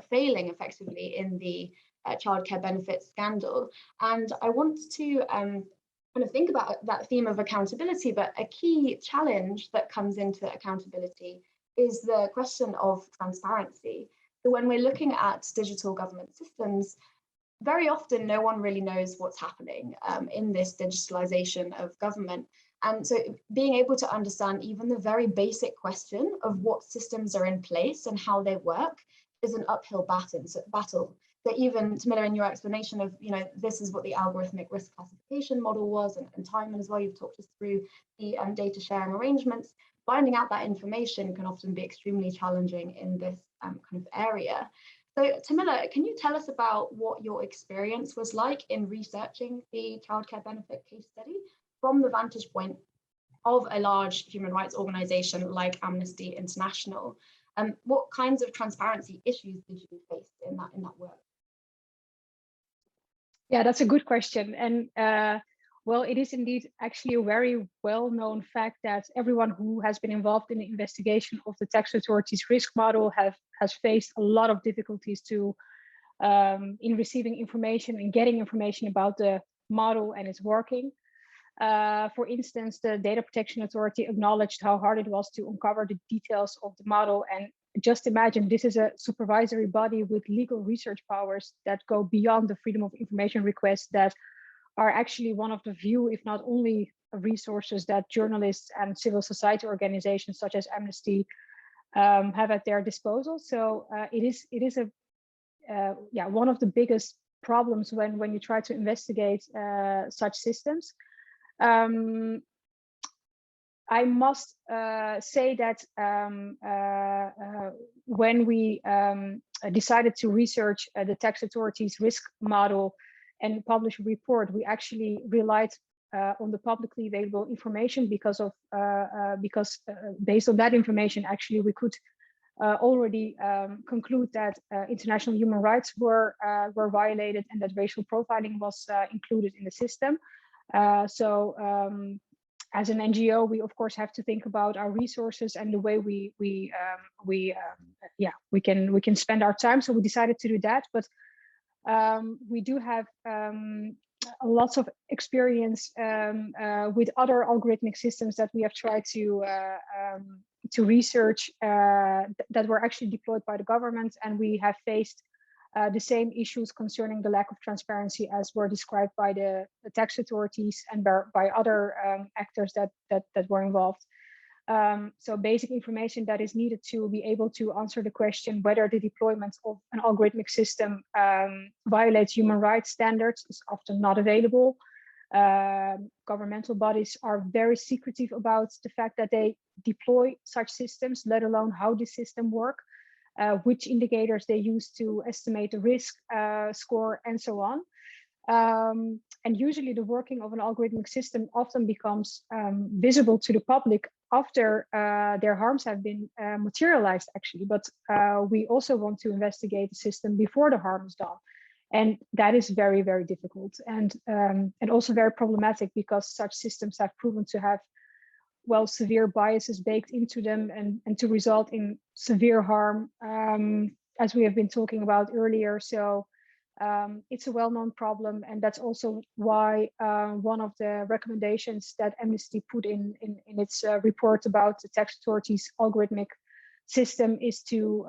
failing effectively in the childcare benefits scandal. And I want to kind of think about that theme of accountability, but a key challenge that comes into accountability is the question of transparency. So when we're looking at digital government systems, very often no one really knows what's happening in this digitalization of government. And so being able to understand even the very basic question of what systems are in place and how they work is an uphill battle. So even, Tamila, in your explanation of, you know, this is what the algorithmic risk classification model was, and Timon as well, you've talked us through the data sharing arrangements, finding out that information can often be extremely challenging in this kind of area. So Tamila, can you tell us about what your experience was like in researching the childcare benefit case study from the vantage point of a large human rights organization like Amnesty International? What kinds of transparency issues did you face in that work? Yeah, that's a good question. And Well, it is indeed actually a very well-known fact that everyone who has been involved in the investigation of the tax authorities' risk model has faced a lot of difficulties in receiving information and getting information about the model and its working. For instance, the Data Protection Authority acknowledged how hard it was to uncover the details of the model. And just imagine, this is a supervisory body with legal research powers that go beyond the freedom of information requests that are actually one of the few, if not only, resources that journalists and civil society organizations such as Amnesty have at their disposal. So it is one of the biggest problems when you try to investigate such systems. I must say that when we decided to research the tax authorities' risk model and publish a report, we actually relied on the publicly available information because based on that information, actually we could already conclude that international human rights were violated and that racial profiling was included in the system. As an NGO, we of course have to think about our resources and the way we can spend our time. So we decided to do that, but we do have lots of experience with other algorithmic systems that we have tried to research that were actually deployed by the government, and we have faced the same issues concerning the lack of transparency as were described by the tax authorities and by other actors that were involved. So basic information that is needed to be able to answer the question whether the deployment of an algorithmic system violates human rights standards is often not available. Governmental bodies are very secretive about the fact that they deploy such systems, let alone how the system work, which indicators they use to estimate the risk score, and so on. And usually the working of an algorithmic system often becomes visible to the public after their harms have been materialized, actually. But we also want to investigate the system before the harm is done. And that is very, very difficult and also very problematic, because such systems have proven to have, well, severe biases baked into them and to result in severe harm, as we have been talking about earlier. So it's a well-known problem, and that's also why one of the recommendations that Amnesty put in its report about the tax authorities' algorithmic system is to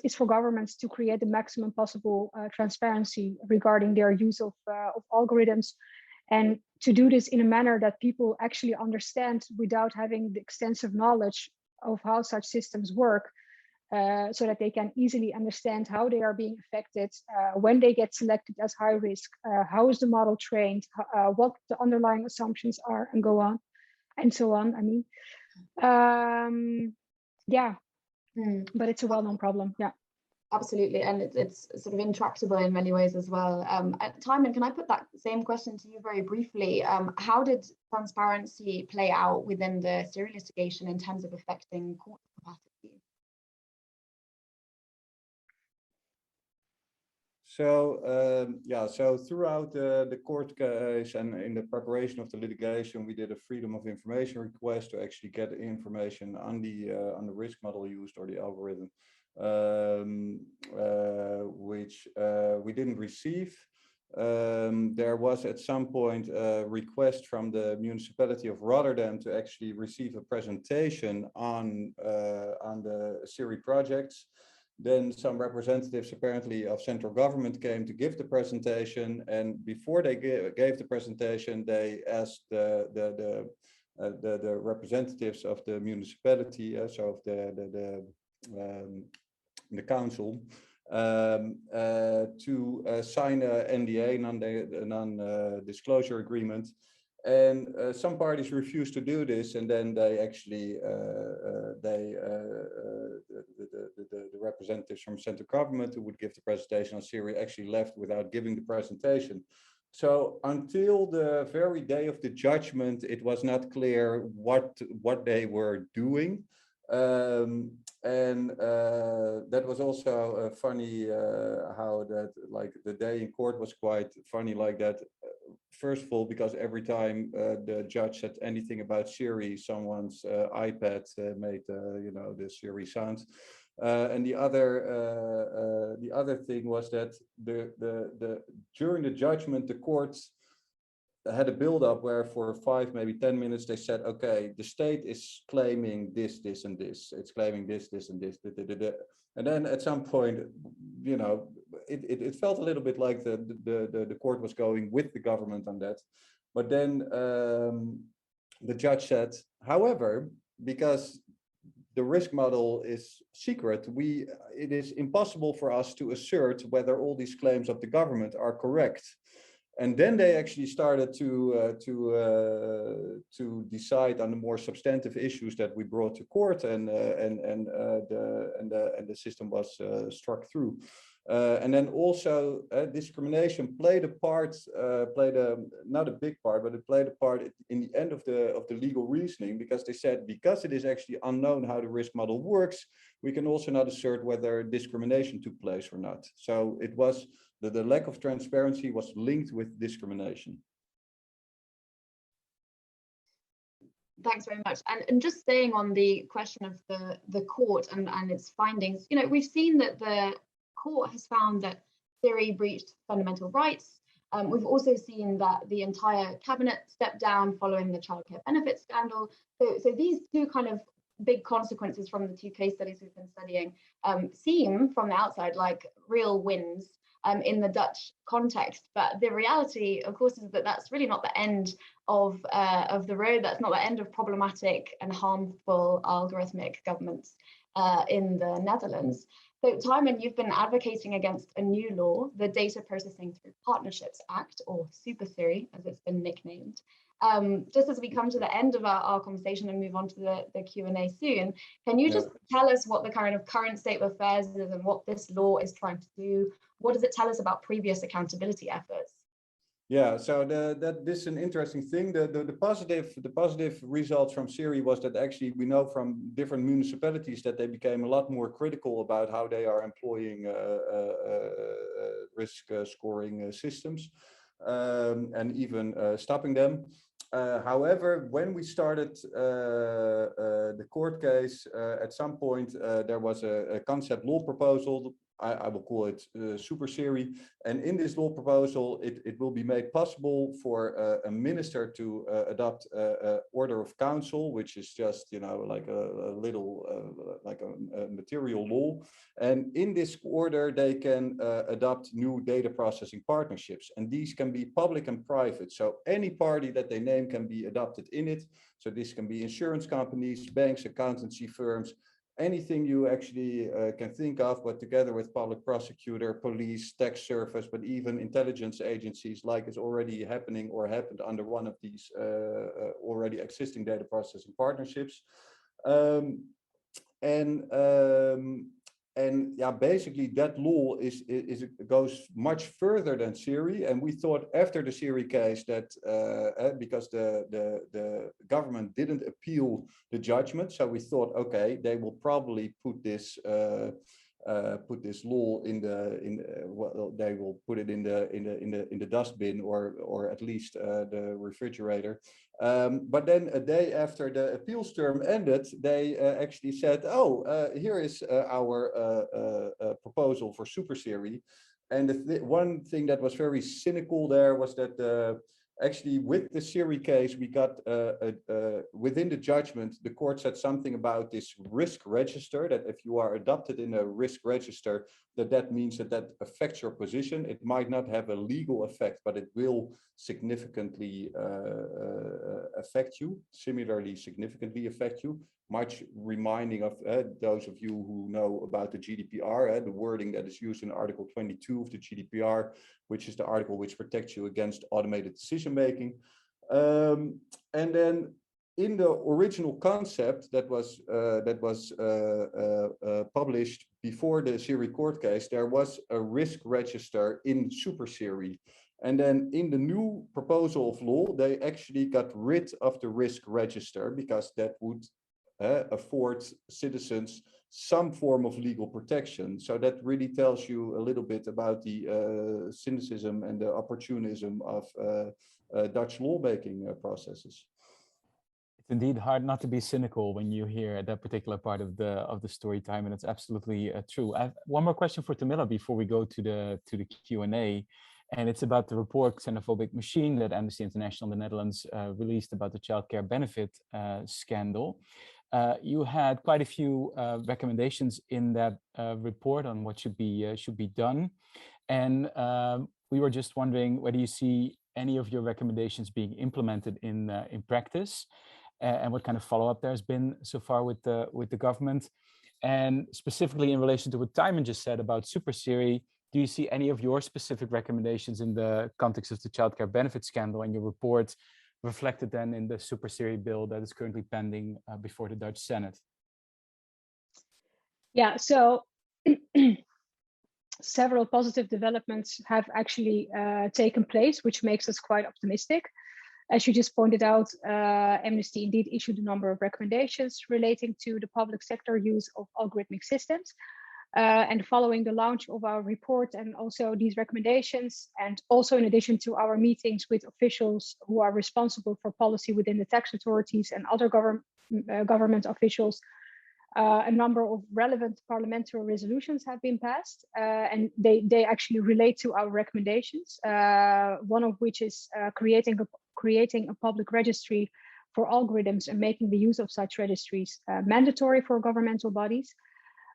is for governments to create the maximum possible transparency regarding their use of algorithms, and to do this in a manner that people actually understand without having the extensive knowledge of how such systems work, so that they can easily understand how they are being affected when they get selected as high risk, how is the model trained, what the underlying assumptions are, and go on and so on. I mean, but it's a well-known problem. Yeah. Absolutely, and it's sort of intractable in many ways as well. Timon, can I put that same question to you very briefly? How did transparency play out within the SIRI litigation in terms of affecting court capacity? So throughout the court case and in the preparation of the litigation, we did a freedom of information request to actually get information on the risk model used, or the algorithm, which we didn't receive. There was at some point a request from the municipality of Rotterdam to actually receive a presentation on the SIRI projects. Then some representatives apparently of central government came to give the presentation, and before they gave the presentation, they asked the representatives of the municipality, so of the council, to sign a NDA, non-disclosure agreement. And some parties refused to do this, and then they actually the representatives from central government who would give the presentation on SIRI actually left without giving the presentation. So until the very day of the judgment, it was not clear what they were doing. That was also funny how that, like, the day in court was quite funny like that. first of all, because every time the judge said anything about SIRI, someone's iPad made the SIRI sound. And the other thing was that during the judgment, the courts had a build-up where for 5, maybe 10 minutes they said, okay, the state is claiming this, this, and this. It's claiming this, this, and this. And then at some point, it felt a little bit like the court was going with the government on that. But then the judge said, however, because the risk model is secret, it is impossible for us to assert whether all these claims of the government are correct. And then they actually started to decide on the more substantive issues that we brought to court, and the system was struck through. And then also discrimination played a part, not a big part, but it played a part in the end of the legal reasoning, because they said, because it is actually unknown how the risk model works, we can also not assert whether discrimination took place or not. So it was the lack of transparency was linked with discrimination. Thanks very much. And just staying on the question of the court and its findings, we've seen that the court has found that SIRI breached fundamental rights. We've also seen that the entire cabinet stepped down following the childcare benefits scandal. So these two kind of big consequences from the 2 case studies we've been studying seem from the outside like real wins in the Dutch context, but the reality, of course, is that that's really not the end of the road. That's not the end of problematic and harmful algorithmic governments in the Netherlands. So, Timon, you've been advocating against a new law, the Data Processing Through Partnerships Act, or Super SIRI, as it's been nicknamed. Just as we come to the end of our conversation and move on to the Q&A soon, can you just tell us what the kind of current state of affairs is and what this law is trying to do? What does it tell us about previous accountability efforts? Yeah, so this is an interesting thing. The positive results from SIRI was that actually we know from different municipalities that they became a lot more critical about how they are employing risk scoring systems and even stopping them. However, when we started the court case, at some point there was a concept law proposal. I will call it Super SIRI. And in this law proposal, it will be made possible for a minister to adopt an order of council, which is just, like a little, like a material law. And in this order, they can adopt new data processing partnerships. And these can be public and private. So any party that they name can be adopted in it. So this can be insurance companies, banks, accountancy firms, anything you actually can think of, but together with public prosecutor, police, tax service, but even intelligence agencies, like is already happening or happened under one of these already existing data processing partnerships. And yeah, basically that law goes much further than SIRI. And we thought after the SIRI case that because the government didn't appeal the judgment, so we thought, okay, they will probably put this law they will put it in the dustbin or at least the refrigerator. But then a day after the appeals term ended, they actually said, oh, here is our proposal for Super SIRI. And one thing that was very cynical there was that actually with the SIRI case, we got within the judgment, the court said something about this risk register, that if you are adopted in a risk register, that means that affects your position. It might not have a legal effect, but it will significantly affect you, similarly significantly affect you. Much reminding of those of you who know about the GDPR, the wording that is used in Article 22 of the GDPR, which is the article which protects you against automated decision making. And then in the original concept that was published before the SIRI court case, there was a risk register in Super SIRI. And then in the new proposal of law, they actually got rid of the risk register because that would afford citizens some form of legal protection. So that really tells you a little bit about the cynicism and the opportunism of Dutch lawmaking processes. It's indeed hard not to be cynical when you hear that particular part of the story time, and it's absolutely true. I have one more question for Tamila before we go to the Q&A, and it's about the report Xenophobic Machine that Amnesty International in the Netherlands released about the childcare benefit scandal. You had quite a few recommendations in that report on what should be done, and we were just wondering whether you see any of your recommendations being implemented in practice, and what kind of follow-up there has been so far with the government, and specifically in relation to what Timon just said about Super SIRI. Do you see any of your specific recommendations in the context of the childcare benefit scandal in your report reflected then in the Super SIRI bill that is currently pending before the Dutch Senate? Yeah, so several positive developments have actually taken place, which makes us quite optimistic. As you just pointed out, Amnesty indeed issued a number of recommendations relating to the public sector use of algorithmic systems. And following the launch of our report and also these recommendations, and also in addition to our meetings with officials who are responsible for policy within the tax authorities and other government officials, a number of relevant parliamentary resolutions have been passed, and they actually relate to our recommendations. One of which is creating a public registry for algorithms and making the use of such registries mandatory for governmental bodies.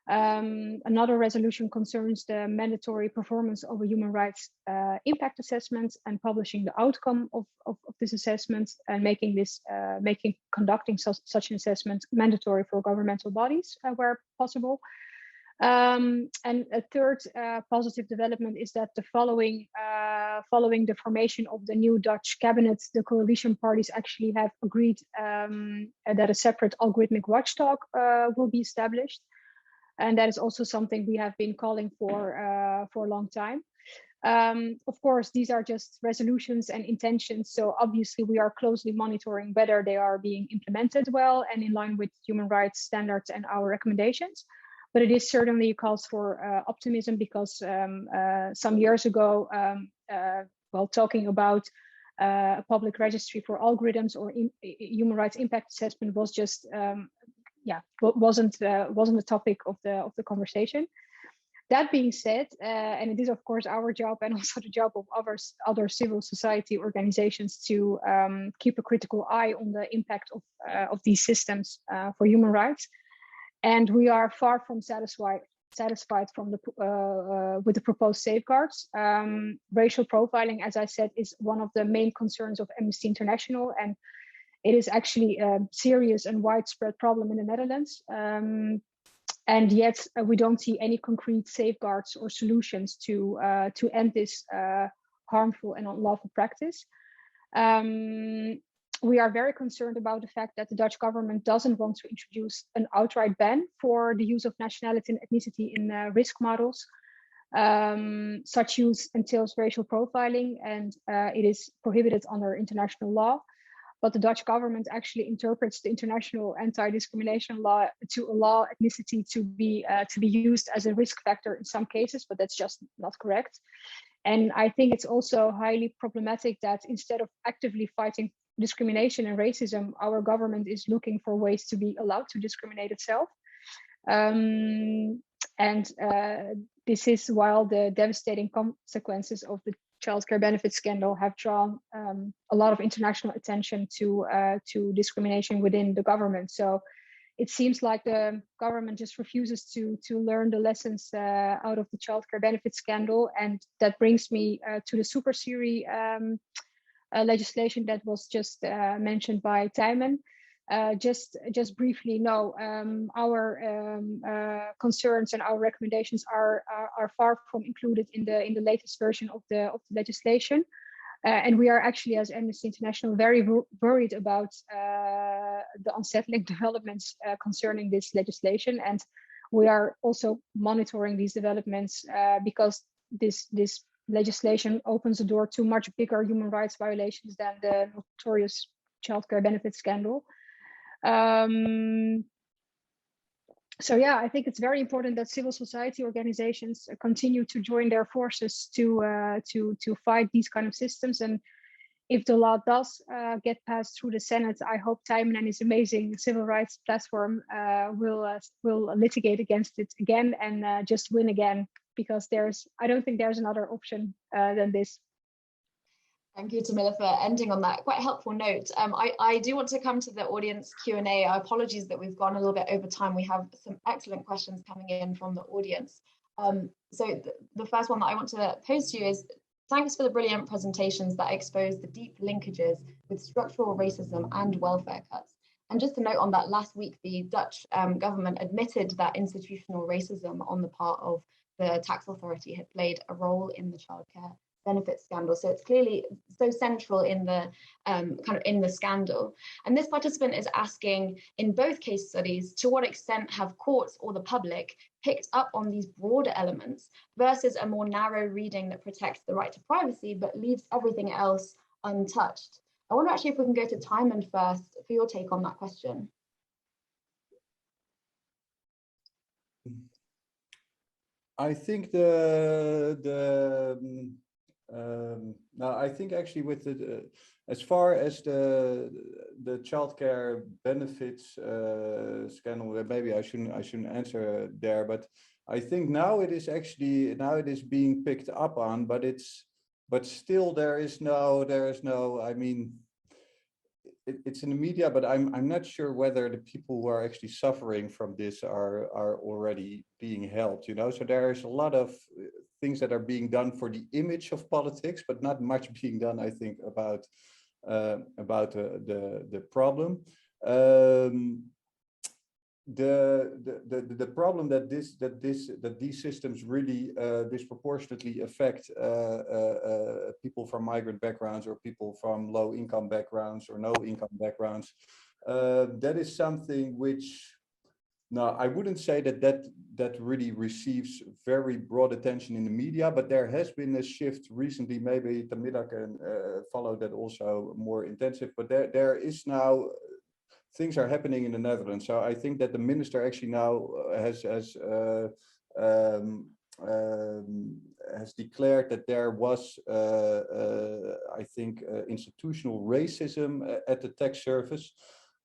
Another resolution concerns the mandatory performance of a human rights impact assessment and publishing the outcome of this assessment and conducting such an assessment mandatory for governmental bodies where possible. And a third positive development is that following the formation of the new Dutch cabinet, the coalition parties actually have agreed that a separate algorithmic watchdog will be established. And that is also something we have been calling for a long time. Of course, these are just resolutions and intentions. So obviously we are closely monitoring whether they are being implemented well and in line with human rights standards and our recommendations. But it is certainly a cause for optimism, because some years ago, while talking about a public registry for algorithms or human rights impact assessment was just wasn't a topic of the conversation. That being said, and it is of course our job and also the job of other civil society organizations to keep a critical eye on the impact of these systems for human rights, and we are far from satisfied from with the proposed safeguards. Racial profiling, as I said, is one of the main concerns of Amnesty International, and it is actually a serious and widespread problem in the Netherlands. And yet we don't see any concrete safeguards or solutions to end this harmful and unlawful practice. We are very concerned about the fact that the Dutch government doesn't want to introduce an outright ban for the use of nationality and ethnicity in risk models. Such use entails racial profiling, and it is prohibited under international law. But the Dutch government actually interprets the international anti-discrimination law to allow ethnicity to be used as a risk factor in some cases, but that's just not correct. And I think it's also highly problematic that instead of actively fighting discrimination and racism, our government is looking for ways to be allowed to discriminate itself. This is while the devastating consequences of the childcare benefit scandal have drawn a lot of international attention to discrimination within the government. So it seems like the government just refuses to learn the lessons out of the childcare benefit scandal. And that brings me to the Super SIRI legislation that was just mentioned by Timon. Just briefly, no, our concerns and our recommendations are far from included in the latest version of the legislation, and we are actually, as Amnesty International, very worried about the unsettling developments concerning this legislation, and we are also monitoring these developments because this legislation opens the door to much bigger human rights violations than the notorious childcare benefit scandal. So yeah, I think it's very important that civil society organizations continue to join their forces to fight these kind of systems. And if the law does get passed through the Senate, I hope Tijmen and his amazing civil rights platform will litigate against it again and just win again, because I don't think there's another option than this. Thank you, Tamila, for ending on that quite helpful note. I do want to come to the audience Q&A. Apologies that we've gone a little bit over time. We have some excellent questions coming in from the audience. So the first one that I want to pose to you is, thanks for the brilliant presentations that expose the deep linkages with structural racism and welfare cuts. And just to note on that, last week, the Dutch government admitted that institutional racism on the part of the tax authority had played a role in the childcare benefits scandal. So it's clearly so central in the in the scandal. And this participant is asking, in both case studies, to what extent have courts or the public picked up on these broader elements versus a more narrow reading that protects the right to privacy but leaves everything else untouched? I wonder actually if we can go to Tijmen first for your take on that question. I think I think actually with the as far as the childcare benefits scandal, maybe I shouldn't answer there, but I think now it is being picked up on, but still there is no I mean, it's in the media, but I'm not sure whether the people who are actually suffering from this are already being helped, you know. So there's a lot of things that are being done for the image of politics, but not much being done, I think, about the problem. The problem that these systems really disproportionately affect people from migrant backgrounds or people from low income backgrounds or no income backgrounds, that is something which, no, I wouldn't say that really receives very broad attention in the media, but there has been a shift recently. Maybe Tamila can follow that also more intensive, but there is now things are happening in the Netherlands. So I think that the minister actually now has declared that there was, I think, institutional racism at the tax service.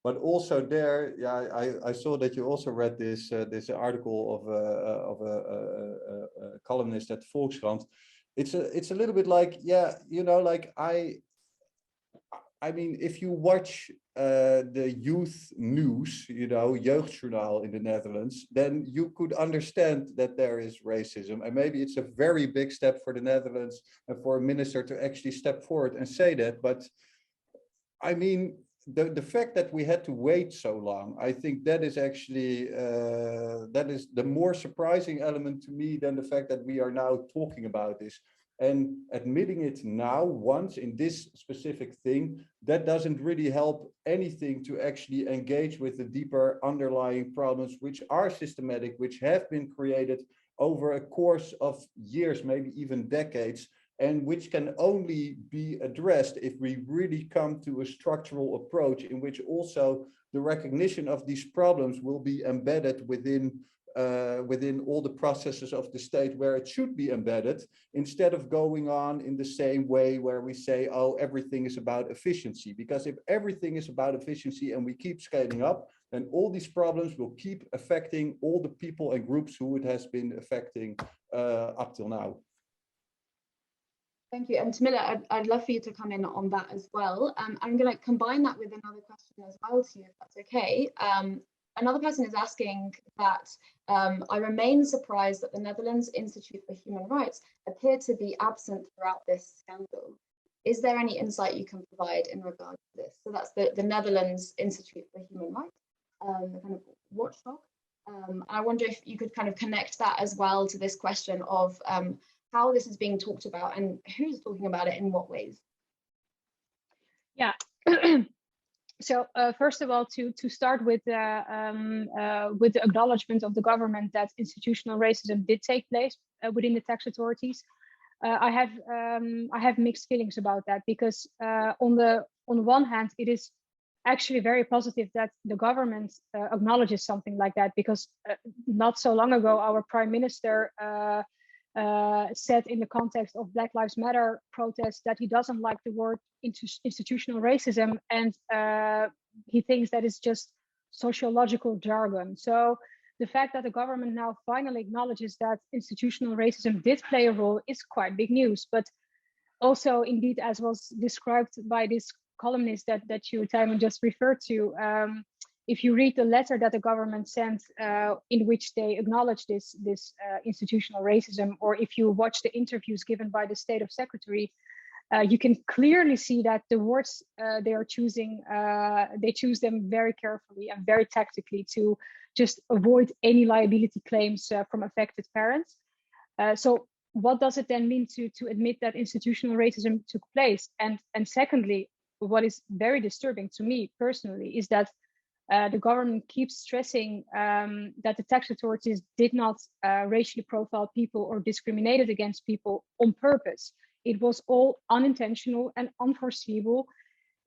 But also there, yeah, I saw that you also read this article of a columnist at Volkskrant. It's a little bit like, yeah, you know, like I mean, if you watch the youth news, you know, Jeugdjournaal in the Netherlands, then you could understand that there is racism. And maybe it's a very big step for the Netherlands and for a minister to actually step forward and say that. But I mean, the fact that we had to wait so long, I think that is actually, that is the more surprising element to me than the fact that we are now talking about this. And admitting it now once in this specific thing, that doesn't really help anything to actually engage with the deeper underlying problems, which are systematic, which have been created over a course of years, maybe even decades, and which can only be addressed if we really come to a structural approach in which also the recognition of these problems will be embedded within all the processes of the state where it should be embedded, instead of going on in the same way where we say, oh, everything is about efficiency. Because if everything is about efficiency and we keep scaling up, then all these problems will keep affecting all the people and groups who it has been affecting up till now. Thank you. And Tamila, I'd love for you to come in on that as well. I'm going to combine that with another question as well to you, if that's okay. Another person is asking that I remain surprised that the Netherlands Institute for Human Rights appear to be absent throughout this scandal. Is there any insight you can provide in regard to this? So that's the Netherlands Institute for Human Rights, the kind of watchdog. I wonder if you could kind of connect that as well to this question of how this is being talked about and who's talking about it in what ways. Yeah. So first of all, to start with the acknowledgement of the government that institutional racism did take place within the tax authorities, I have mixed feelings about that, because on the one hand, it is actually very positive that the government acknowledges something like that, because not so long ago, our Prime Minister said in the context of Black Lives Matter protests that he doesn't like the word institutional racism, and he thinks that it's just sociological jargon. So the fact that the government now finally acknowledges that institutional racism did play a role is quite big news. But also, indeed, as was described by this columnist that you, Tijmen, just referred to, if you read the letter that the government sent in which they acknowledge this institutional racism, or if you watch the interviews given by the State of Secretary, you can clearly see that the words they are choosing, they choose them very carefully and very tactically to just avoid any liability claims from affected parents. So what does it then mean to admit that institutional racism took place? And secondly, what is very disturbing to me personally is that the government keeps stressing that the tax authorities did not racially profile people or discriminated against people on purpose. It was all unintentional and unforeseeable.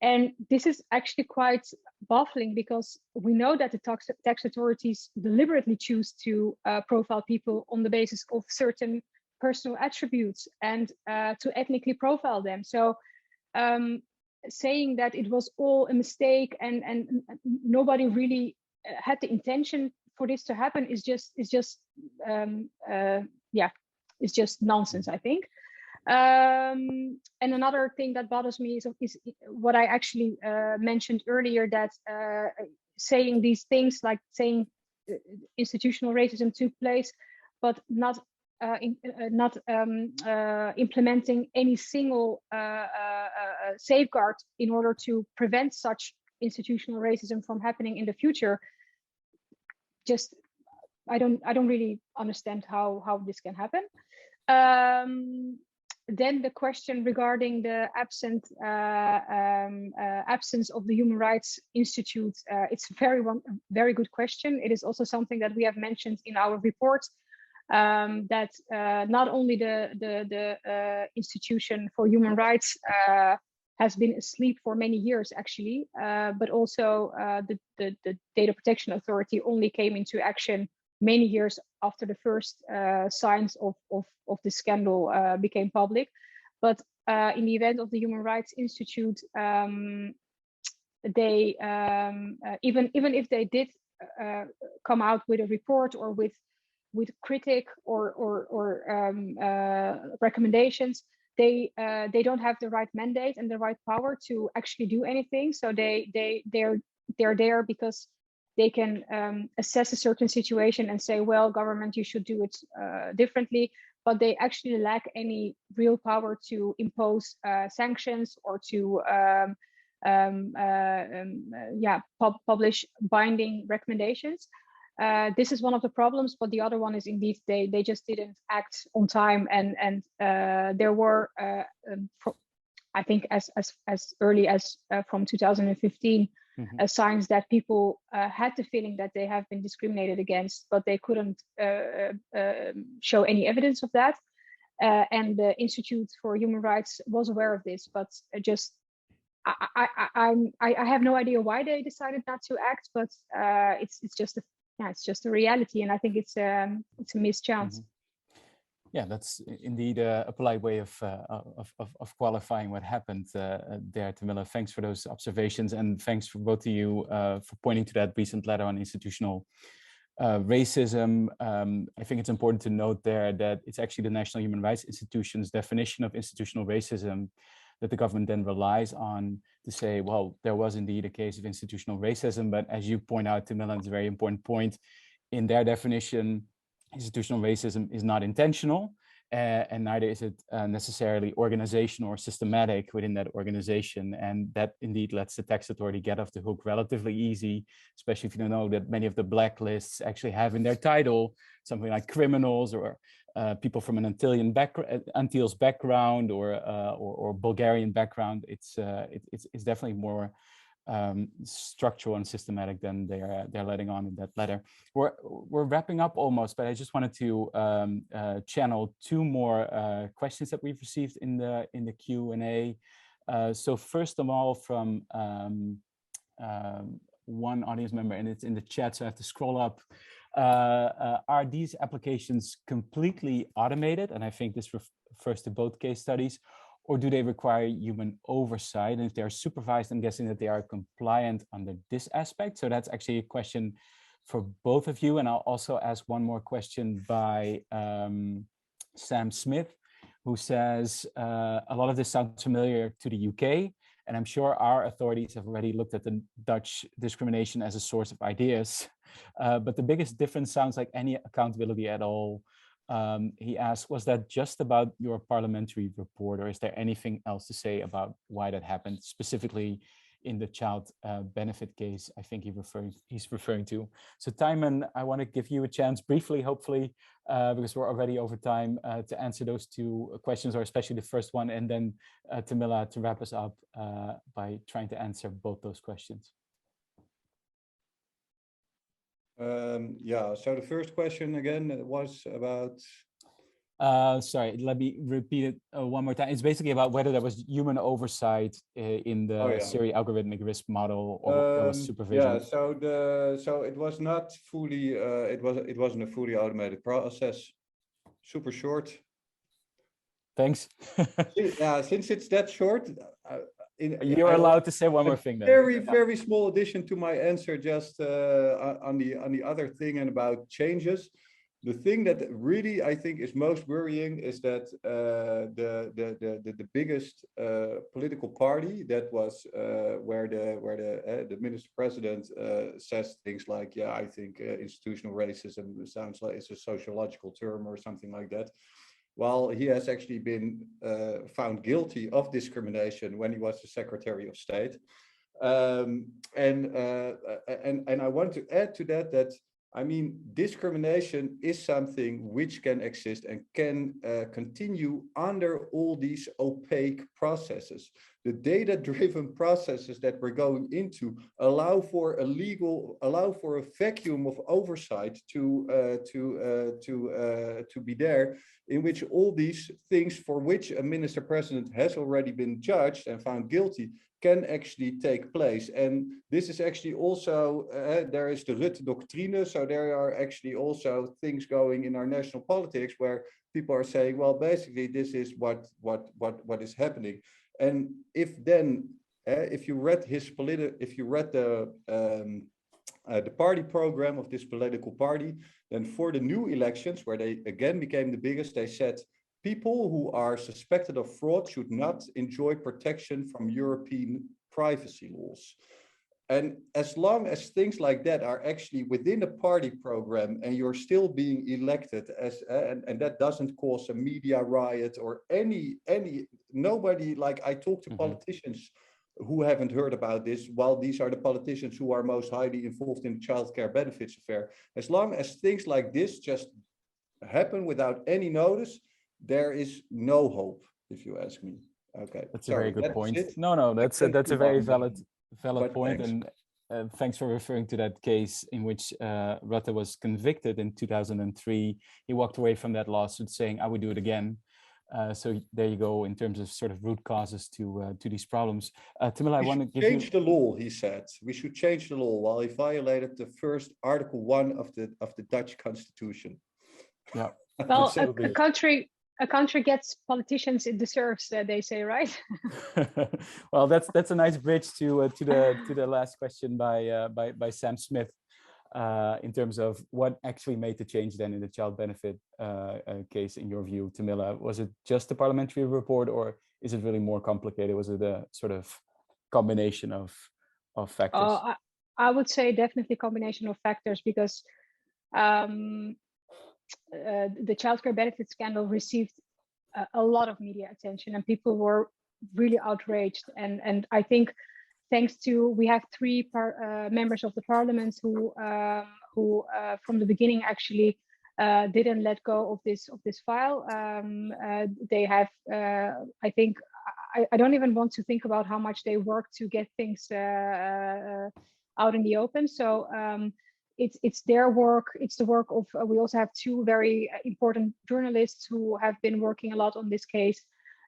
And this is actually quite baffling, because we know that the tax authorities deliberately choose to profile people on the basis of certain personal attributes and to ethnically profile them. So saying that it was all a mistake and nobody really had the intention for this to happen is just nonsense, I think. And another thing that bothers me is what I actually mentioned earlier, that saying these things, like saying institutional racism took place, but not implementing any single safeguard in order to prevent such institutional racism from happening in the future. Just I don't really understand how this can happen. Then the question regarding the absence of the Human Rights Institute, it's a very good question. It is also something that we have mentioned in our report, that not only the institution for human rights has been asleep for many years, actually, but also the Data Protection Authority only came into action many years after the first signs of the scandal became public. But in the event of the Human Rights Institute, they even if they did come out with a report or with critique or recommendations, they don't have the right mandate and the right power to actually do anything. So they're there because they can assess a certain situation and say, well, government, you should do it differently, but they actually lack any real power to impose sanctions or to publish binding recommendations. This is one of the problems, but the other one is indeed they just didn't act on time, and there were I think as early as from 2015 signs that people had the feeling that they have been discriminated against, but they couldn't show any evidence of that. And the Institute for Human Rights was aware of this, but just I have no idea why they decided not to act, but it's just a reality, and I think it's a missed chance. Yeah, that's indeed a polite way of qualifying what happened there, Tamila. Thanks for those observations, and thanks for both of you for pointing to that recent letter on institutional racism. I think it's important to note there that it's actually the National Human Rights Institution's definition of institutional racism that the government then relies on to say, well, there was indeed a case of institutional racism, but as you point out, Tamila, it's a very important point. In their definition, institutional racism is not intentional, and neither is it necessarily organizational or systematic within that organization. And that indeed lets the tax authority get off the hook relatively easy, especially if you don't know that many of the blacklists actually have in their title something like criminals or people from an Antilles background or Bulgarian background. It's definitely more structural and systematic than they're letting on in that letter. We're wrapping up almost, but I just wanted to channel two more questions that we've received in the Q&A. So first of all, from one audience member, and it's in the chat, so I have to scroll up. Are these applications completely automated? And I think this refers to both case studies, or do they require human oversight? And if they're supervised, I'm guessing that they are compliant under this aspect. So that's actually a question for both of you. And I'll also ask one more question by Sam Smith, who says, a lot of this sounds familiar to the UK, and I'm sure our authorities have already looked at the Dutch discrimination as a source of ideas. But the biggest difference sounds like any accountability at all. He asked, was that just about your parliamentary report, or is there anything else to say about why that happened, specifically in the child benefit case I think he's referring to? So Timon, I want to give you a chance briefly, hopefully, because we're already over time, to answer those two questions, or especially the first one, and then Tamila to wrap us up by trying to answer both those questions. Yeah, so the first question again was about... Sorry, let me repeat it one more time. It's basically about whether there was human oversight in the SIRI algorithmic risk model, or there was supervision. Yeah, so it was not fully, it wasn't a fully automated process. Super short. Thanks. Yeah, since it's that short, you're allowed to say one more thing then. Very small addition to my answer, just on the other thing and about changes. The thing that really I think is most worrying is that the biggest political party, that was where the minister president says things like, yeah, I think institutional racism sounds like it's a sociological term or something like that. While he has actually been found guilty of discrimination when he was the Secretary of State. And I want to add to that, I mean, discrimination is something which can exist and can continue under all these opaque processes. The data-driven processes that we're going into allow for a vacuum of oversight to be there, in which all these things for which a minister president has already been judged and found guilty can actually take place. And this is actually also, there is the Rutte doctrine, so there are actually also things going in our national politics where people are saying, well, basically this is what is happening. And if then, if you read the party program of this political party, then for the new elections, where they again became the biggest, they said, people who are suspected of fraud should not enjoy protection from European privacy laws. And as long as things like that are actually within a party program and you're still being elected as, and that doesn't cause a media riot or nobody, like I talk to politicians who haven't heard about this, while these are the politicians who are most highly involved in the childcare benefits affair. As long as things like this just happen without any notice, there is no hope, if you ask me. Okay, that's a very good point. No, that's a very valid point, thanks. And thanks for referring to that case in which Rutte was convicted in 2003. He walked away from that lawsuit saying, "I would do it again." So there you go, in terms of sort of root causes to these problems. Tamila, I want to give change the law. He said we should change the law, while he violated the first Article 1 of the Dutch Constitution. Yeah. Well, a country gets politicians it deserves, they say, right? Well, that's a nice bridge to the last question by Sam Smith, in terms of what actually made the change then in the child benefit case, in your view, Tamila. Was it just the parliamentary report, or is it really more complicated? Was it a sort of combination of factors? I would say definitely a combination of factors, because the childcare benefit scandal received a lot of media attention, and people were really outraged. And I think, thanks to, we have three members of the parliament who from the beginning actually didn't let go of this file. They have, I think, I don't even want to think about how much they work to get things out in the open. So it's their work. It's the work of, we also have two very important journalists who have been working a lot on this case.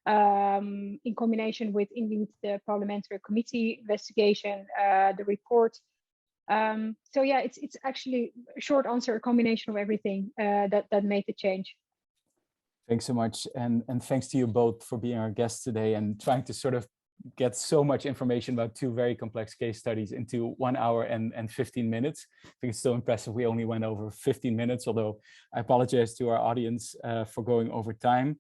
in combination with indeed the parliamentary committee investigation, the report. So yeah, it's actually a short answer, a combination of everything that made the change. Thanks so much. And thanks to you both for being our guests today and trying to sort of get so much information about two very complex case studies into 1 hour and 15 minutes. I think it's so impressive. We only went over 15 minutes, although I apologize to our audience for going over time.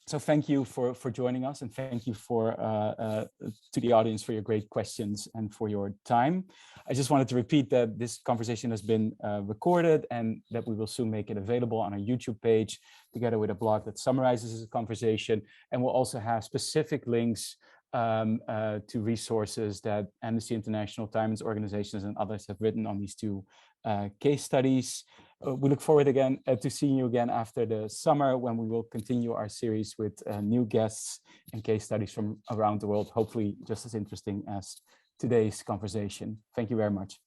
So thank you for joining us, and thank you to the audience for your great questions and for your time. I just wanted to repeat that this conversation has been recorded and that we will soon make it available on our YouTube page together with a blog that summarizes this conversation, and we'll also have specific links to resources that Amnesty International, Times organizations, and others have written on these two case studies. We look forward again to seeing you again after the summer, when we will continue our series with new guests and case studies from around the world, hopefully just as interesting as today's conversation. Thank you very much.